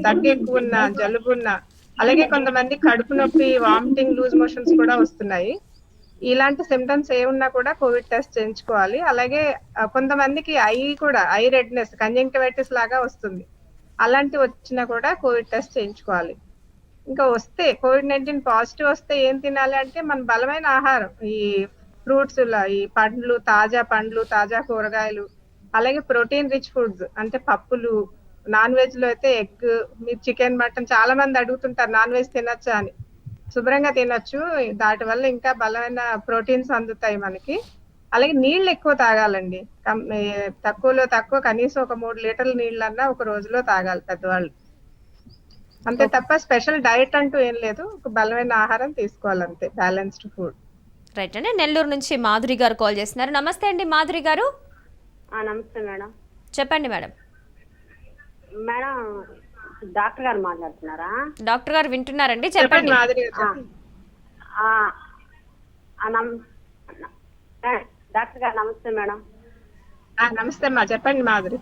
దగ్గు ఎక్కువ ఉన్నా, జలుబు ఉన్నా, అలాగే కొంతమంది కడుపు నొప్పి, వామిటింగ్, లూజ్ మోషన్స్ కూడా వస్తున్నాయి. ఇలాంటి సిమ్టమ్స్ ఏమున్నా కూడా కోవిడ్ టెస్ట్ చేయించుకోవాలి. అలాగే కొంతమందికి ఐ రెడ్నెస్, కంజంక్టివైటిస్ లాగా వస్తుంది. అలాంటి వచ్చినా కూడా కోవిడ్ టెస్ట్ చేయించుకోవాలి. ఇంకా వస్తే COVID-19 పాజిటివ్ వస్తే ఏం తినాలి అంటే మన బలమైన ఆహారం, ఈ ఫ్రూట్స్, ఈ పండ్లు, తాజా కూరగాయలు, అలాగే ప్రోటీన్ రిచ్ ఫుడ్స్ అంటే పప్పులు, నాన్ వెజ్ లో అయితే ఎగ్, మీరు చికెన్, మటన్, చాలా మంది అడుగుతుంటారు నాన్ వెజ్ తినొచ్చా అని. శుభ్రంగా తినొచ్చు, దాటి వల్ల ఇంకా బలమైన ప్రోటీన్స్ అందుతాయి మనకి. అలాగే నీళ్ళు ఎక్కువ తాగాలండి. తక్కువలో తక్కువ కనీసం ఒక 3 లీటర్ల నీళ్ళన్నా ఒక రోజులో తాగాలి పెద్దవాళ్ళు. అంతే తప్ప స్పెషల్ డైట్ అంటూ ఏం లేదు, ఒక బలమైన ఆహారం తీసుకోవాలంతే, బ్యాలెన్స్డ్ ఫుడ్. రైట్ అండి. నెల్లూరు నుంచి మాధురి గారు కాల్ చేస్తున్నారు. నమస్తే అండి మాధురి గారు. నమస్తే మేడం. చెప్పండి మేడం. మేడం డాక్టర్ గారు మాట్లాడుతున్నారా? డాక్టర్ గారు వింటున్నారండి, చెప్పండి చెప్పండి. మాదిరి గారు, చెప్పండి. డాక్టర్ గారు నమస్తే మేడం. నమస్తే అమ్మా, చెప్పండి మాధురి.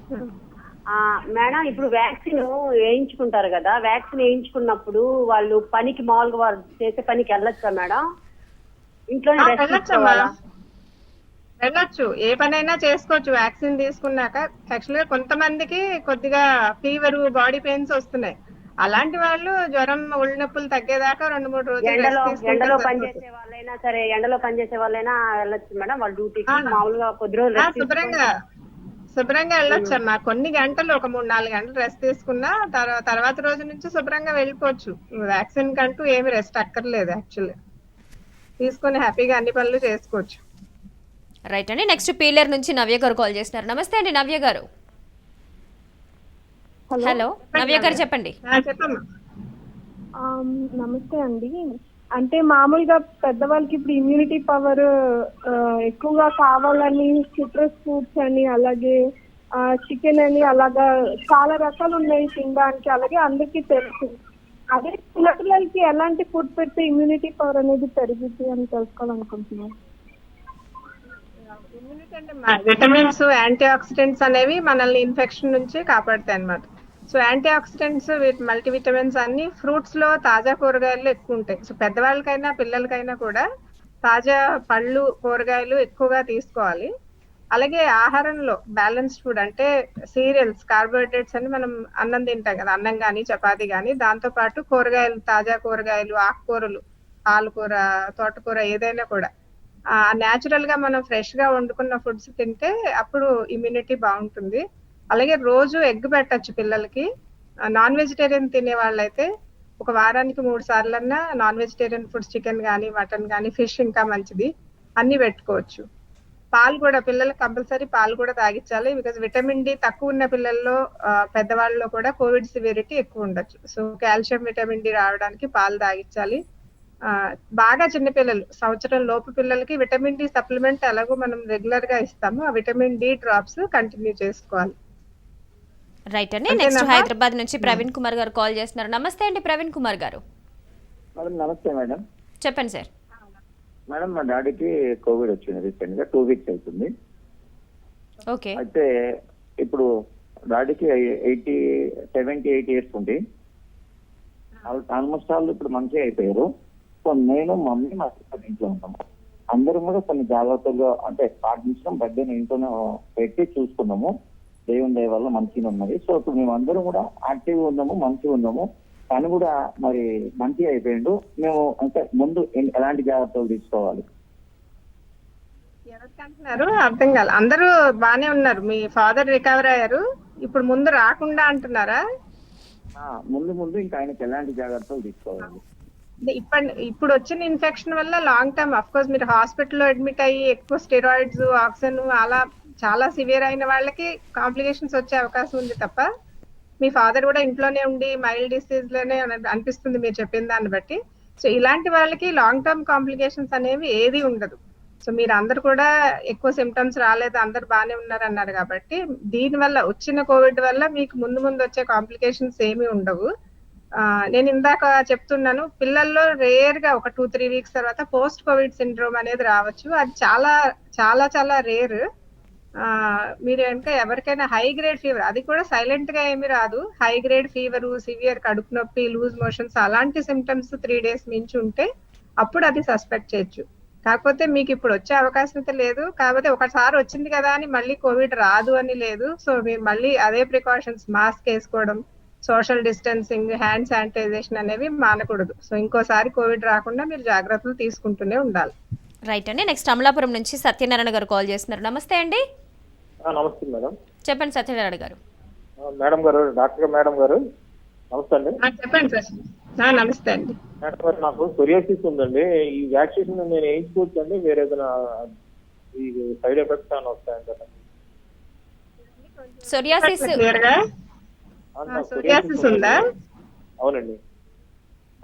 మేడం ఇప్పుడు వ్యాక్సిన్ వేయించుకుంటారు కదా, వ్యాక్సిన్ వేయించుకున్నప్పుడు వాళ్ళు పనికి మామూలుగా వారు చేసే పనికి వెళ్ళొచ్చా మేడం? ఇంట్లోనే రెస్ట్ వెళ్ళొచ్చమ్మా, తీసుకోవాలా? వెళ్ళొచ్చు, ఏ పనైనా చేసుకోవచ్చు వ్యాక్సిన్ తీసుకున్నాక. యాక్చువల్గా కొంతమందికి కొద్దిగా ఫీవర్, బాడీ పెయిన్స్ వస్తున్నాయి. అలాంటి వాళ్ళు జ్వరం, ఒళ్ళు నొప్పులు తగ్గేదాకా 2-3 రోజులు ఎండలో rest తీసుకుంటే ఎండలో సరిపోతుంది. పనిచేసే వాళ్ళైనా సరే, ఎండలో పనిచేసే వాళ్ళైనా వెళ్ళొచ్చు మేడం వాళ్ళ డ్యూటీకి. మామూలుగా కొద్ది రోజులు రెస్ట్ శుభ్రంగా వెళ్ళొచ్చమ్మా. కొన్ని గంటలు, ఒక 3-4 గంటలు రెస్ట్ తీసుకున్నా తర్వాత రోజు నుంచి శుభ్రంగా వెళ్ళిపోవచ్చు. వ్యాక్సిన్ కంటూ ఏమి రెస్ట్ అక్కర్లేదు, యాక్చువల్లీ తీసుకొని హ్యాపీగా అన్ని పనులు చేసుకోవచ్చు. రైట్ అండి. నెక్స్ట్ పీలేరు నుంచి నవ్య గారు కాల్ చేస్తున్నారు. నమస్తే అండి నవ్య గారు. హలో నవ్య గారు చెప్పండి. చెప్పమ్మా. నమస్తే అండి. అంటే మామూలుగా పెద్దవాళ్ళకి ఇప్పుడు ఇమ్యూనిటీ పవర్ ఎక్కువగా కావాలని సిట్రస్ ఫ్రూట్స్ అని, అలాగే చికెన్ అని, అలాగా చాలా రకాలు ఉన్నాయి తినడానికి, అలాగే అందరికీ తెలుసు. అదే చిన్నపిల్లలకి ఎలాంటి ఫుడ్ పెడితే ఇమ్యూనిటీ పవర్ అనేది పెరుగుద్ది అని తెలుసుకోవాలనుకుంటున్నాను. విటమిన్స్, యాంటీ ఆక్సిడెంట్స్ అనేవి మనల్ని ఇన్ఫెక్షన్ నుంచి కాపాడుతాయి అన్నమాట. సో యాంటీ ఆక్సిడెంట్స్, మల్టీవిటమిన్స్ అన్ని ఫ్రూట్స్ లో, తాజా కూరగాయలు ఎక్కువ ఉంటాయి. సో పెద్దవాళ్ళకైనా పిల్లలకైనా కూడా తాజా పళ్ళు, కూరగాయలు ఎక్కువగా తీసుకోవాలి. అలాగే ఆహారంలో బ్యాలెన్స్డ్ ఫుడ్ అంటే సీరియల్స్, కార్బోహైడ్రేట్స్ అని మనం అన్నం తింటాం కదా, అన్నం కానీ చపాతి కానీ, దాంతో పాటు కూరగాయలు, తాజా కూరగాయలు, ఆకుకూరలు, పాలకూర, తోటకూర, ఏదైనా కూడా న్యాచురల్ గా మనం ఫ్రెష్ గా వండుకున్న ఫుడ్స్ తింటే అప్పుడు ఇమ్యూనిటీ బాగుంటుంది. అలాగే రోజు ఎగ్ పెట్టచ్చు పిల్లలకి. నాన్ వెజిటేరియన్ తినే వాళ్ళైతే ఒక వారానికి 3 సార్లన్నా నాన్ వెజిటేరియన్ ఫుడ్స్, చికెన్ కానీ, మటన్ కానీ, ఫిష్ ఇంకా మంచిది, అన్ని పెట్టుకోవచ్చు. పాలు కూడా పిల్లలకి కంపల్సరీ పాలు కూడా తాగించాలి. బికాజ్ విటమిన్ డి తక్కువ ఉన్న పిల్లల్లో, పెద్దవాళ్ళలో కూడా కోవిడ్ సివియరిటీ ఎక్కువ ఉండొచ్చు. సో కాల్షియం, విటమిన్ డి రావడానికి పాలు తాగించాలి. బాగా చిన్న పిల్లలు, సంవత్సరం లోపు పిల్లలకి విటమిన్ డి సప్లిమెంట్ ఎలాగో మనం రెగ్యులర్ గా ఇస్తాము, ఆ విటమిన్ డి డ్రాప్స్ కంటిన్యూ చేసుకోవాలి. రైట్ అండి. నెక్స్ట్ హైదరాబాద్ నుంచి ప్రవీణ్ కుమార్ గారు కాల్ చేస్తున్నారు. నమస్తే అండి ప్రవీణ్ కుమార్ గారు. మేడం నమస్తే మేడం. చెప్పండి సార్. మేడం మా డాడీకి కోవిడ్ వచ్చింది రీసెంట్ గా 2 వీక్స్ అవుతుంది. ఓకే. అయితే ఇప్పుడు డాడీకి 78 ఇయర్స్ ఉంది. ఆల్మోస్ట్ ఆల్ ఇప్పుడు మంచిగా అయిపోయారు. సో నేను, మమ్మీ, మా సిస్టర్ ఇంట్లో ఉన్నాము. అందరం కూడా కొన్ని జాగ్రత్తలు అంటే పాటించడం, బర్త్డేని ఇంట్లోనే పెట్టి చూసుకున్నాము. దేవుని దయ వల్ల మంచిగా ఉన్నది. సో ఇప్పుడు మేము అందరం కూడా యాక్టివ్గా ఉన్నాము, మంచిగా ఉన్నాము. తను కూడా మరి మంచిగా అయిపోయిండు. మేము అంటే ముందు ఎలాంటి జాగ్రత్తలు తీసుకోవాలి? ఎవరికంటున్నారు అర్థం కాదు. అందరూ బానే ఉన్నారు. మీ ఫాదర్ రికవర్ అయ్యారు, ఇప్పుడు ముందు రాకుండా అంటున్నారా? ముందు ఇంకా ఆయనకి ఎలాంటి జాగ్రత్తలు తీసుకోవాలి? ఇప్పుడు వచ్చిన ఇన్ఫెక్షన్ వల్ల లాంగ్ టర్మ్, అఫ్ కోర్స్ మీరు హాస్పిటల్లో అడ్మిట్ అయ్యి ఎక్కువ స్టెరాయిడ్స్, ఆక్సిజన్ అలా చాలా సివియర్ అయిన వాళ్ళకి కాంప్లికేషన్స్ వచ్చే అవకాశం ఉంది తప్ప, మీ ఫాదర్ కూడా ఇంట్లోనే ఉండి మైల్డ్ డిసీజ్ లోనే అనిపిస్తుంది మీరు చెప్పిన దాన్ని బట్టి. సో ఇలాంటి వాళ్ళకి లాంగ్ టర్మ్ కాంప్లికేషన్స్ అనేవి ఏది ఉండదు. సో మీరు అందరు కూడా ఎక్కువ సిమ్టమ్స్ రాలేదు, అందరు బాగానే ఉన్నారు అన్నారు కాబట్టి, దీని వల్ల వచ్చిన కోవిడ్ వల్ల మీకు ముందు వచ్చే కాంప్లికేషన్స్ ఏమీ ఉండవు. నేను ఇందాక చెప్తున్నాను, పిల్లల్లో రేర్ గా ఒక 2-3 వీక్స్ తర్వాత పోస్ట్ కోవిడ్ సిండ్రోమ్ అనేది రావచ్చు. అది చాలా చాలా చాలా రేర్. మీరు ఇంకా ఎవరికైనా హై గ్రేడ్ ఫీవర్, అది కూడా సైలెంట్ గా ఏమి రాదు, హై గ్రేడ్ ఫీవర్, సివియర్ కడుపు నొప్పి, లూజ్ మోషన్స్ అలాంటి సిమ్టమ్స్ 3 days మించి ఉంటే అప్పుడు అది సస్పెక్ట్ చేయొచ్చు. కాకపోతే మీకు ఇప్పుడు వచ్చే అవకాశం అయితే లేదు. కాకపోతే ఒకసారి వచ్చింది కదా అని మళ్ళీ కోవిడ్ రాదు అని లేదు. సో మీరు మళ్ళీ అదే ప్రికాషన్స్, మాస్క్ వేసుకోవడం, సోషల్ డిస్టెన్సింగ్, హ్యాండ్ శానిటైజేషన్ అనేవి మానకూడదు. సో ఇంకోసారి కోవిడ్ రాకుండా మీరు జాగ్రత్తలు తీసుకుంటూనే ఉండాలి. రైట్ అండి. నెక్స్ట్ అమలాపురం నుంచి సత్యనారాయణ గారు కాల్ చేస్తున్నారు. నమస్తే అండి. నమస్తే మేడం. చెప్పండి సత్యనారాయణ గారు. మేడం గారు, డాక్టర్ మేడం గారు నమస్తే అండి. చెప్పండి సార్. నమస్తే అండి. మేడం గారు, నాకు సోరియాసిస్ ఉందండి. ఈ వ్యాక్సిన్ నేను వేయించుకోవచ్చు అండి? వేరే ఏదైనా ఈ సైడ్ ఎఫెక్ట్స్ ఏమైనా వస్తాయంటారా? సోరియాసిస్ సోరియాసిస్ ఉందా? అవునండి,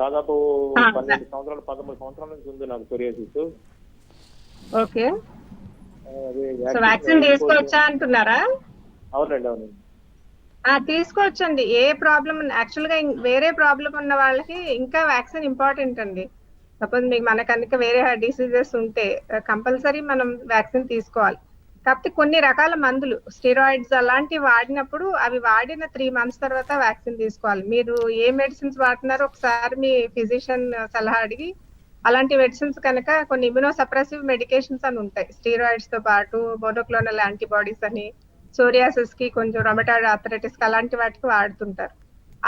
దాదాపు 12 సంవత్సరాలు 13 సంవత్సరాల నుంచి ఉంది నాకు సోరియాసిస్. ఓకే. వ్యాక్సిన్ తీసుకోవచ్చా అంటున్నారా? అవునండి, అవునండి. తీసుకోవచ్చండి. ఏ ప్రాబ్లం యాక్చువల్ గా వేరే ప్రాబ్లం ఉన్న వాళ్ళకి ఇంకా వ్యాక్సిన్ ఇంపార్టెంట్ అండి. సపోజ్ మీకు మన కనుక వేరే డిసీజెస్ ఉంటే కంపల్సరీ మనం వ్యాక్సిన్ తీసుకోవాలి. కాకపోతే కొన్ని రకాల మందులు స్టెరాయిడ్స్ అలాంటివి వాడినప్పుడు అవి వాడిన 3 months తర్వాత వ్యాక్సిన్ తీసుకోవాలి. మీరు ఏ మెడిసిన్స్ వాడుతున్నారో ఒకసారి మీ ఫిజిషియన్ సలహా అడిగి అలాంటి మెడిసిన్స్ కనుక కొన్ని ఇమ్యూనో సప్రెసివ్ మెడికేషన్స్ అని ఉంటాయి. స్టెరాయిడ్స్ తో పాటు మోనోక్లోనల్ యాంటీబాడీస్ అని, సోరియాసిస్ కి, కొంచెం రొమటాయిడ్ ఆర్థరైటిస్ కి అలాంటి వాటికి వాడుతుంటారు.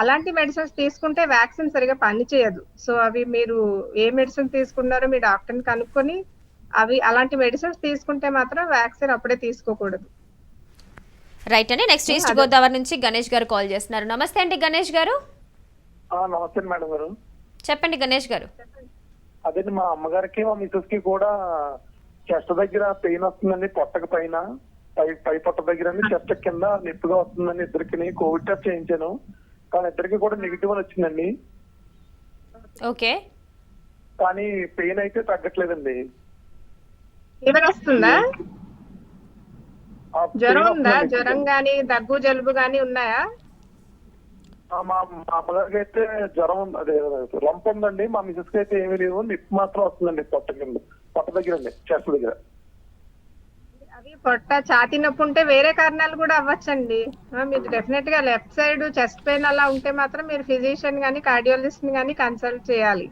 అలాంటి మెడిసిన్స్ తీసుకుంటే వ్యాక్సిన్ సరిగా పనిచేయదు. సో అవి మీరు ఏ మెడిసిన్ తీసుకున్నారో మీ డాక్టర్ని కనుక్కొని అవి అలాంటి మెడిసిన్స్ తీసుకుంటే మాత్రం వ్యాక్సిన్ అప్పుడే తీసుకోకూడదు. రైట్ అండి. నెక్స్ట్ ఈస్ట్ గోదావరి నుంచి గణేష్ గారు కాల్ చేస్తున్నారు. నమస్తే అండి గణేష్ గారు. నమస్తే మేడం గారు. చెప్పండి గణేష్ గారు. అదే మా అమ్మగారికి మా మిసెస్ కి కూడా చెస్ట్ దగ్గర పెయిన్ వస్తుందండి. పొట్టక పైన పై పొట్ట దగ్గర చెస్ట్ కింద నొప్పిగా వస్తుందని ఇద్దరికి కోవిడ్ టెస్ట్ చేయించాను. కానీ ఇద్దరికి కూడా నెగిటివ్ అని వచ్చిందండి. ఓకే. కానీ పెయిన్ అయితే తగ్గట్లేదండి. ఫీవర్ వస్తుందా? జ్వరం ఉందా? జ్వరం గానీ దగ్గు జలుబు గానీ ఉన్నాయా? మా అమ్మగారికి అయితే జ్వరం ఉంది, అదే లంప్ ఉందండి. మా మిసెస్ కి అయితే ఏమీ లేదు, నొప్పి మాత్రం వస్తుందండి పొట్ట కింద, పొట్ట దగ్గర అండి, చెస్ట్ దగ్గర. అవి పొట్ట ఛాతీ నొప్పి ఉంటే వేరే కారణాలు కూడా అవ్వచ్చండి. మీరు డెఫినెట్ గా లెఫ్ట్ సైడ్ చెస్ట్ పెయిన్ అలా ఉంటే మాత్రం మీరు ఫిజిషియన్ గానీ కార్డియాలజిస్ట్ ని గానీ కన్సల్ట్ చేయాలి.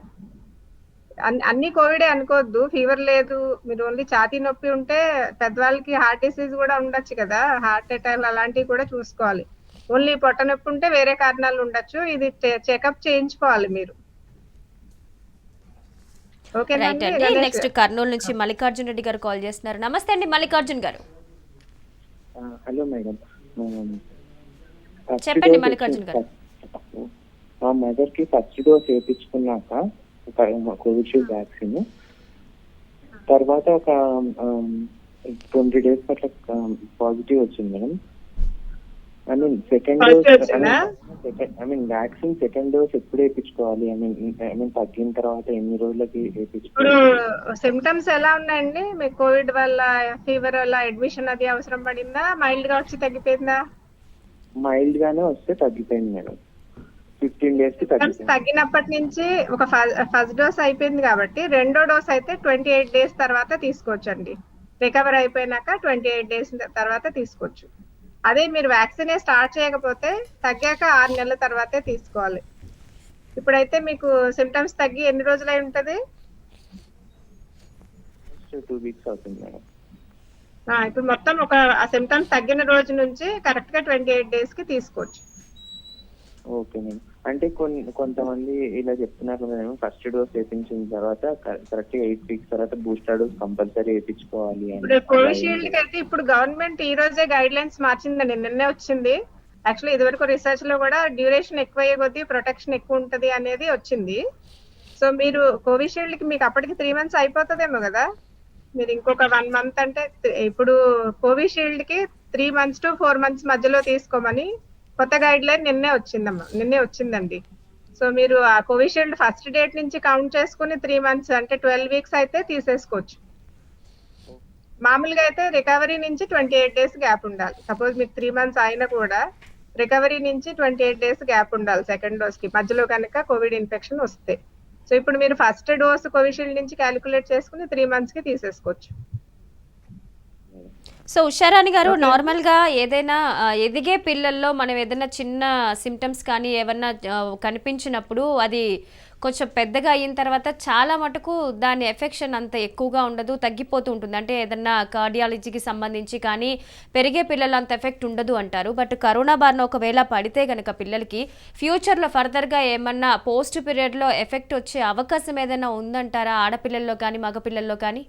అన్ని కోవిడే అనుకోవద్దు. ఫీవర్ లేదు, మీరు ఓన్లీ ఛాతీ నొప్పి ఉంటే పెద్దవాళ్ళకి హార్ట్ డిసీజ్ కూడా ఉండొచ్చు కదా, హార్ట్ అటాక్ అలాంటివి కూడా చూసుకోవాలి. ఓన్లీ పొట్ట నొప్పి ఉంటే వేరే కారణాలు ఉండొచ్చు. ఇది చెకప్ చేయించుకోవాలి మీరు. రైట్ అండి. నెక్స్ట్ కర్నూలు నుంచి మల్లికార్జున్ రెడ్డి గారు కాల్ చేస్తున్నారు. నమస్తే అండి మల్లికార్జున్ గారు. హలో మేడం, చెప్పండి మల్లికార్జున్ గారు. మా మదర్ కి ఫస్ట్ డోస్ వేయించుకున్నాక కోవిషీల్డ్ వ్యాక్సిన్ తర్వాత ఒక 20 days అట్లా పాజిటివ్ వచ్చింది madam. I mean second dose vaccine second dose ఎప్పుడు వేయించుకోవాలి? ఐ మీన్ తగ్గిన తర్వాత ఎన్ని రోజులకి వేయించుకోవాలి? ఇప్పుడు సిమ్టమ్స్ ఎలా ఉన్నాయండి మీకు? కోవిడ్ వల్ల ఫీవర్ వల్ల అడ్మిషన్ అది అవసరం పడిందా? మైల్డ్ గా వచ్చి తగ్గిపోయిందా? మైల్డ్ గానే వస్తే తగ్గిపోయింది మేడం. 15 days కి తగ్గినప్పటి నుంచి ఒక ఫస్ట్ డోస్ అయిపోయింది కాబట్టి రెండో డోస్ అయితే 28 days తర్వాత తీసుకోవచ్చండి. రికవర్ అయిపోయినాక 28 days తర్వాత తీసుకోవచ్చు. అదే మీరు వ్యాక్సిన్ స్టార్ట్ చేయకపోతే తగ్గాక 6 నెలల తర్వాతే తీసుకోవాలి. ఇప్పుడైతే మీకు సిమ్టమ్స్ తగ్గి ఎన్ని రోజులు అయి ఉంటది? 2 weeks అవుతుంది మేడం. ఇప్పుడు మొత్తం ఒక సిమ్టమ్స్ తగ్గిన రోజు నుంచి కరెక్ట్ గా 28 days కి తీసుకోవచ్చు. Okay madam. అంటే కొంతమంది ఇలా చెప్తున్నారు మేడం, ఫస్ట్ డోస్ వేయించిన తర్వాత కరెక్ట్ గా 8 weeks తర్వాత బూస్టర్ డోస్ కంపల్సరీ వేయించుకోవాలి. ఇప్పుడు కోవిషీల్డ్ కి అయితే ఇప్పుడు గవర్నమెంట్ ఈ రోజే గైడ్ లైన్స్ మార్చిందండి, నిన్నే వచ్చింది. యాక్చువల్లీ ఇదివరకు రీసెర్చ్ లో కూడా డ్యూరేషన్ ఎక్కువ అయ్యే కొద్దీ ప్రొటెక్షన్ ఎక్కువ ఉంటది అనేది వచ్చింది. సో మీరు కోవిషీల్డ్ కి మీకు అప్పటికి 3 months అయిపోతుందేమో కదా, మీరు ఇంకొక 1 month అంటే ఇప్పుడు కోవిషీల్డ్ కి 3 months to 4 months మధ్యలో తీసుకోమని కొత్త గైడ్ లైన్ నిన్నే వచ్చిందండి. సో మీరు ఆ కోవిషీల్డ్ ఫస్ట్ డేట్ నుంచి కౌంట్ చేసుకుని 3 months అంటే 12 weeks అయితే తీసేసుకోవచ్చు. మామూలుగా అయితే రికవరీ నుంచి 28 days గ్యాప్ ఉండాలి. సపోజ్ మీకు 3 months అయినా కూడా రికవరీ నుంచి 28 days గ్యాప్ ఉండాలి సెకండ్ డోస్ కి, మధ్యలో కనుక కోవిడ్ ఇన్ఫెక్షన్ వస్తే. సో ఇప్పుడు మీరు ఫస్ట్ డోస్ కోవిషీల్డ్ నుంచి క్యాలిక్యులేట్ చేసుకుని 3 months కి తీసేసుకోవచ్చు. సో ఉషారాణి గారు, నార్మల్గా ఏదైనా ఎదిగే పిల్లల్లో మనం ఏదైనా చిన్న సిమ్టమ్స్ కానీ ఏమన్నా కనిపించినప్పుడు అది కొంచెం పెద్దగా అయిన తర్వాత చాలా మటుకు దాని ఎఫెక్షన్ అంత ఎక్కువగా ఉండదు, తగ్గిపోతూ ఉంటుంది. అంటే ఏదన్నా కార్డియాలజీకి సంబంధించి కానీ పెరిగే పిల్లలు అంత ఎఫెక్ట్ ఉండదు అంటారు. బట్ కరోనా బారిన ఒకవేళ పడితే కనుక పిల్లలకి ఫ్యూచర్లో ఫర్దర్గా ఏమన్నా పోస్ట్ పీరియడ్లో ఎఫెక్ట్ వచ్చే అవకాశం ఏదైనా ఉందంటారా, ఆడపిల్లల్లో కానీ మగపిల్లల్లో కానీ?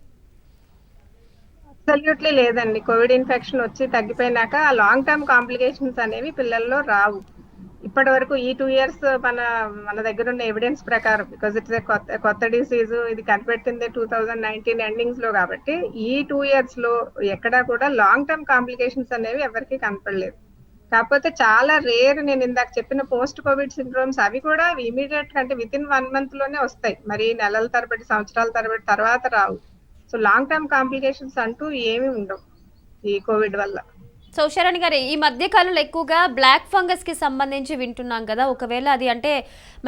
అబ్సల్యూట్లీ లేదండి. కోవిడ్ ఇన్ఫెక్షన్ వచ్చి తగ్గిపోయినాక ఆ లాంగ్ టర్మ్ కాంప్లికేషన్స్ అనేవి పిల్లల్లో రావు. ఇప్పటి వరకు ఈ 2 ఇయర్స్ మన దగ్గర ఉన్న ఎవిడెన్స్ ప్రకారం, బికాజ్ ఇట్స్ కొత్త డిసీజ్, ఇది కనిపెట్టింది 2019 ఎండింగ్స్ లో కాబట్టి ఈ 2 ఇయర్స్ లో ఎక్కడా కూడా లాంగ్ టర్మ్ కాంప్లికేషన్స్ అనేవి ఎవరికి కనపడలేదు. కాకపోతే చాలా రేర్, నేను ఇందాక చెప్పిన పోస్ట్ కోవిడ్ సిండ్రోమ్స్ అవి కూడా ఇమీడియట్ గా అంటే విత్ ఇన్ 1 month లోనే వస్తాయి. మరి నెలల తరబడి సంవత్సరాల తరబడి తర్వాత రావు. సో లాంగ్ టర్మ్ కాంప్లికేషన్స్ అంటూ ఏమీ ఉండవు ఈ కోవిడ్ వల్ల. సో శరణ్ గారు, ఈ మధ్య కాలంలో ఎక్కువగా బ్లాక్ ఫంగస్ కి సంబంధించి వింటున్నాం కదా, ఒకవేళ అది అంటే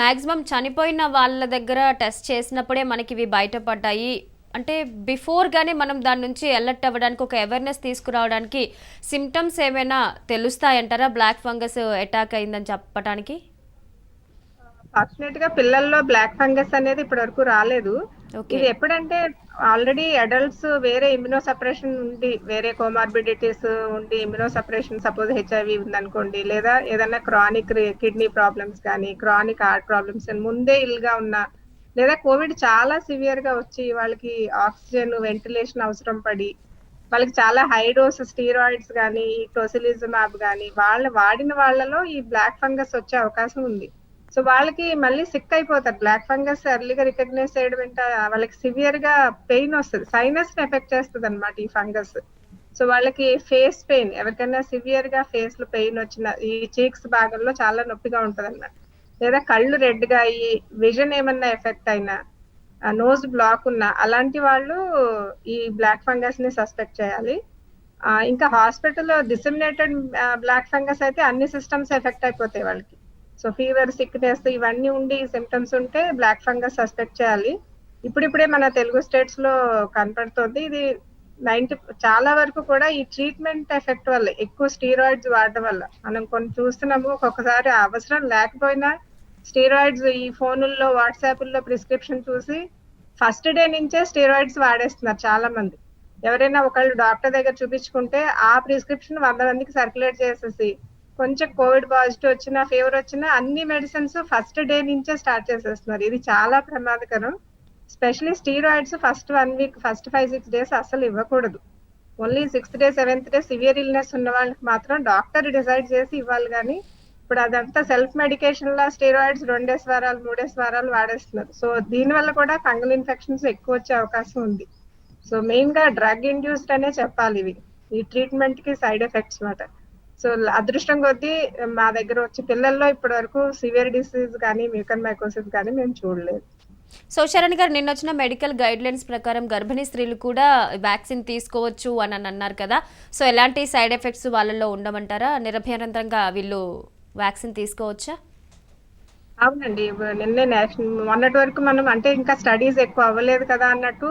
మాక్సిమం చనిపోయిన వాళ్ళ దగ్గర టెస్ట్ చేసినప్పుడే మనకి ఇవి బయటపడ్డాయి అంటే బిఫోర్ గానే మనం దాని నుంచి అలర్ట్ అవ్వడానికి, ఒక అవేర్నెస్ తీసుకురావడానికి సిమ్టమ్స్ ఏమైనా తెలుస్తాయంటారా బ్లాక్ ఫంగస్ అటాక్ అయిందని చెప్పడానికి? ఫార్చునేట్ గా పిల్లల్లో బ్లాక్ ఫంగస్ అనేది ఇప్పటి వరకు రాలేదు. ఇది ఎప్పుడంటే ఆల్రెడీ అడల్ట్స్ వేరే ఇమ్యూనో సపరేషన్ ఉండి, వేరే కోమార్బిడిటీస్ ఉండి ఇమ్యూనో సపరేషన్, సపోజ్ హెచ్ఐవి ఉందనుకోండి, లేదా ఏదైనా క్రానిక్ కిడ్నీ ప్రాబ్లమ్స్ కానీ క్రానిక్ హార్ట్ ప్రాబ్లమ్స్ ముందే ఇల్గా ఉన్నా, లేదా కోవిడ్ చాలా సివియర్ గా వచ్చి వాళ్ళకి ఆక్సిజన్ వెంటిలేషన్ అవసరం పడి వాళ్ళకి చాలా హై డోస్ స్టీరాయిడ్స్ కానీ టోసిలిజుమాబ్ కానీ వాడిన వాళ్ళలో ఈ బ్లాక్ ఫంగస్ వచ్చే అవకాశం ఉంది. సో వాళ్ళకి మళ్ళీ సిక్ అయిపోతారు. బ్లాక్ ఫంగస్ ఎర్లీగా రికగ్నైజ్ చేయడం ఏంట, వాళ్ళకి సివియర్ గా పెయిన్ వస్తుంది, సైనస్ ఎఫెక్ట్ చేస్తుంది అనమాట ఈ ఫంగస్. సో వాళ్ళకి ఫేస్ పెయిన్, ఎవరికైనా సివియర్ గా ఫేస్ లో పెయిన్ వచ్చిన, ఈ చీక్స్ భాగంలో చాలా నొప్పిగా ఉంటది అన్నమాట, లేదా కళ్ళు రెడ్ గా అయ్యి విజన్ ఏమన్నా ఎఫెక్ట్ అయినా, నోజ్ బ్లాక్ ఉన్నా, అలాంటి వాళ్ళు ఈ బ్లాక్ ఫంగస్ ని సస్పెక్ట్ చేయాలి. ఇంకా హాస్పిటల్లో డిసెమినేటెడ్ బ్లాక్ ఫంగస్ అయితే అన్ని సిస్టమ్స్ ఎఫెక్ట్ అయిపోతాయి వాళ్ళకి. సో ఫీవర్, సిక్నెస్ ఇవన్నీ ఉండి సిమ్టమ్స్ ఉంటే బ్లాక్ ఫంగస్ సస్పెక్ట్ చేయాలి. ఇప్పుడిప్పుడే మన తెలుగు స్టేట్స్ లో కనపడుతుంది ఇది. చాలా వరకు కూడా ఈ ట్రీట్మెంట్ ఎఫెక్ట్ వల్ల, ఎక్కువ స్టీరాయిడ్స్ వాడడం వల్ల మనం కొన్ని చూస్తున్నాము. ఒక్కొక్కసారి అవసరం లేకపోయినా స్టీరాయిడ్స్ ఈ ఫోనుల్లో వాట్సాప్ల్లో ప్రిస్క్రిప్షన్ చూసి ఫస్ట్ డే నుంచే స్టీరాయిడ్స్ వాడేస్తున్నారు చాలా మంది. ఎవరైనా ఒకళ్ళు డాక్టర్ దగ్గర చూపించుకుంటే ఆ ప్రిస్క్రిప్షన్ 100 మందికి సర్క్యులేట్ చేసేసి కొంచెం కోవిడ్ పాజిటివ్ వచ్చినా, ఫీవర్ వచ్చినా అన్ని మెడిసిన్స్ ఫస్ట్ డే నుంచే స్టార్ట్ చేసేస్తున్నారు. ఇది చాలా ప్రమాదకరం. Especially steroids first 1 week, first 5-6 days అసలు ఇవ్వకూడదు. Only 6th day 7th day severe illness ఉన్న వాళ్ళకి మాత్రం డాక్టర్ డిసైడ్ చేసి ఇవ్వాలి. కానీ ఇప్పుడు అదంతా సెల్ఫ్ మెడికేషన్ లా స్టీరాయిడ్స్ 2 వారాలు 3 వారాలు వాడేస్తున్నారు. సో దీనివల్ల కూడా ఫంగల్ ఇన్ఫెక్షన్స్ ఎక్కువ వచ్చే అవకాశం ఉంది. సో మెయిన్ గా డ్రగ్ ఇండ్యూస్డ్ అనే చెప్పాలి ఇవి, ఈ ట్రీట్మెంట్ కి సైడ్ ఎఫెక్ట్స్ మాట. సో అదృష్టం కొద్దీ మా దగ్గర వచ్చి పిల్లల్లో ఇప్పటి వరకు సివియర్ డిసీజ్ కానీ మ్యూకర్ మైకోసిస్ కానీ మేము చూడలేదు. సో శరణ్ గారు, నిన్న వచ్చిన మెడికల్ గైడ్ లైన్స్ ప్రకారం గర్భిణీ స్త్రీలు కూడా వ్యాక్సిన్ తీసుకోవచ్చు అని అన్నారు కదా, సో ఎలాంటి సైడ్ ఎఫెక్ట్స్ వాళ్ళల్లో ఉండమంటారా? నిరభ్యంతరంగా వీళ్ళు వ్యాక్సిన్ తీసుకోవచ్చా? అవునండి, నిన్నే మొన్నటి వరకు మనం అంటే ఇంకా స్టడీస్ ఎక్కువ అవ్వలేదు కదా అన్నట్టు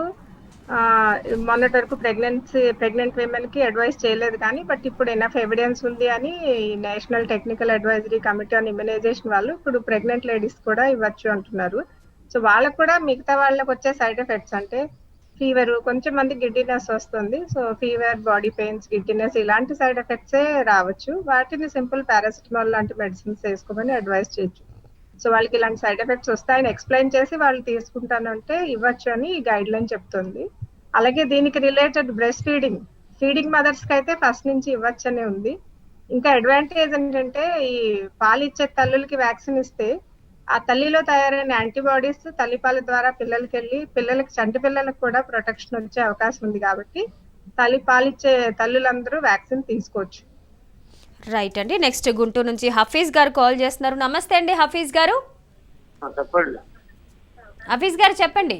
మొన్నటి వరకు ప్రెగ్నెంట్ విమెన్ కి అడ్వైస్ చేయలేదు. కానీ బట్ ఇప్పుడు ఎనఫ్ ఎవిడెన్స్ ఉంది అని national technical advisory committee on immunisation వాళ్ళు ఇప్పుడు ప్రెగ్నెంట్ లేడీస్ కూడా ఇవ్వచ్చు అంటున్నారు. సో వాళ్ళకు కూడా మిగతా వాళ్ళకి వచ్చే సైడ్ ఎఫెక్ట్స్ అంటే ఫీవర్, కొంచెం మంది గిడ్డినెస్ వస్తుంది. So fever, body pains, giddiness ఇలాంటి సైడ్ ఎఫెక్ట్సే రావచ్చు. వాటిని సింపుల్ పారాసిటమాల్ లాంటి మెడిసిన్స్ వేసుకోమని అడ్వైస్ చేయొచ్చు. సో వాళ్ళకి ఇలాంటి సైడ్ ఎఫెక్ట్స్ వస్తాయని ఎక్స్ప్లెయిన్ చేసి వాళ్ళు తీసుకుంటానంటే ఇవ్వచ్చు అని ఈ గైడ్ లైన్ చెప్తుంది. అలాగే దీనికి రిలేటెడ్ బ్రెస్ట్ ఫీడింగ్ మదర్స్ కి అయితే ఫస్ట్ నుంచి ఇవ్వచ్చనే ఉంది. ఇంకా అడ్వాంటేజ్ ఏంటంటే ఈ పాలిచ్చే తల్లులకి వ్యాక్సిన్ ఇస్తే ఆ తల్లిలో తయారైన యాంటీబాడీస్ తల్లిపాల ద్వారా పిల్లలకి చంటి పిల్లలకు కూడా ప్రొటెక్షన్ వచ్చే అవకాశం ఉంది. కాబట్టి పాలిచ్చే తల్లులందరూ వ్యాక్సిన్ తీసుకోవచ్చు. రైట్ అండి. నెక్స్ట్ గుంటూరు నుంచి హఫీజ్ గారు కాల్ చేస్తున్నారు. నమస్తే అండి హఫీజ్ గారు. చెప్పండి హఫీజ్ గారు చెప్పండి.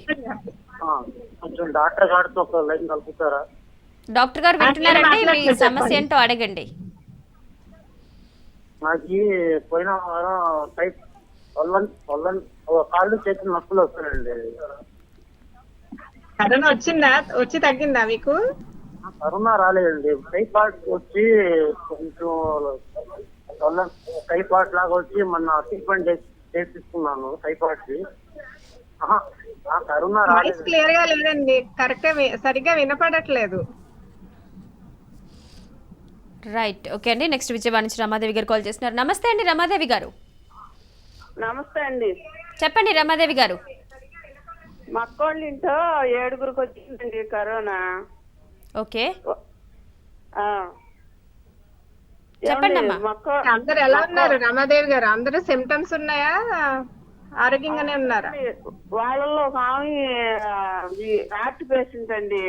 కొంచెం డాక్టర్ గారితో ఒక లైన్ కలుపుతారా? డాక్టర్ గారు వింటున్నారండి, మీ సమస్య ఏంటో అడగండి. నాకు పోయిన వారం కాళ్ళు చేతులు నొప్పులు వస్తాయండి. కరోనా వచ్చి తగ్గిందా మీకు? కరోనా రాలేదండి, టైఫాయిడ్ వచ్చి కొంచెం టైఫాయిడ్ లాగా వచ్చి మొన్న ట్రీట్మెంట్ చేసిస్తున్నాను టైఫాయిడ్ కి. కరోనా రాలేదు. క్లియర్ గా లేదండి, కరెక్ట్ సరిగ్గా వినపడట్లేదు. రైట్, ఓకే అండి. నెక్స్ట్ విజయవాడ నుంచి రమాదేవి గారు కాల్ చేస్తున్నారు. నమస్తే అండి రమాదేవి గారు. నమస్తే అండి, చెప్పండి రమాదేవి గారు. మా అక్కోళ్ళ ఇంట్లో 7గురికి వచ్చిందండి కరోనా. ఓకే, ఆ. చెప్పండి ఏమండి, అమ్మా. అందరు ఎలా ఉన్నారు రమాదేవి గారు? అందరూ సిమ్టమ్స్ ఉన్నాయా, ఆరోగ్యంగానే ఉన్నారా? వాళ్ళలో ఒక ఆమె హార్ట్ పేషెంట్ అండి.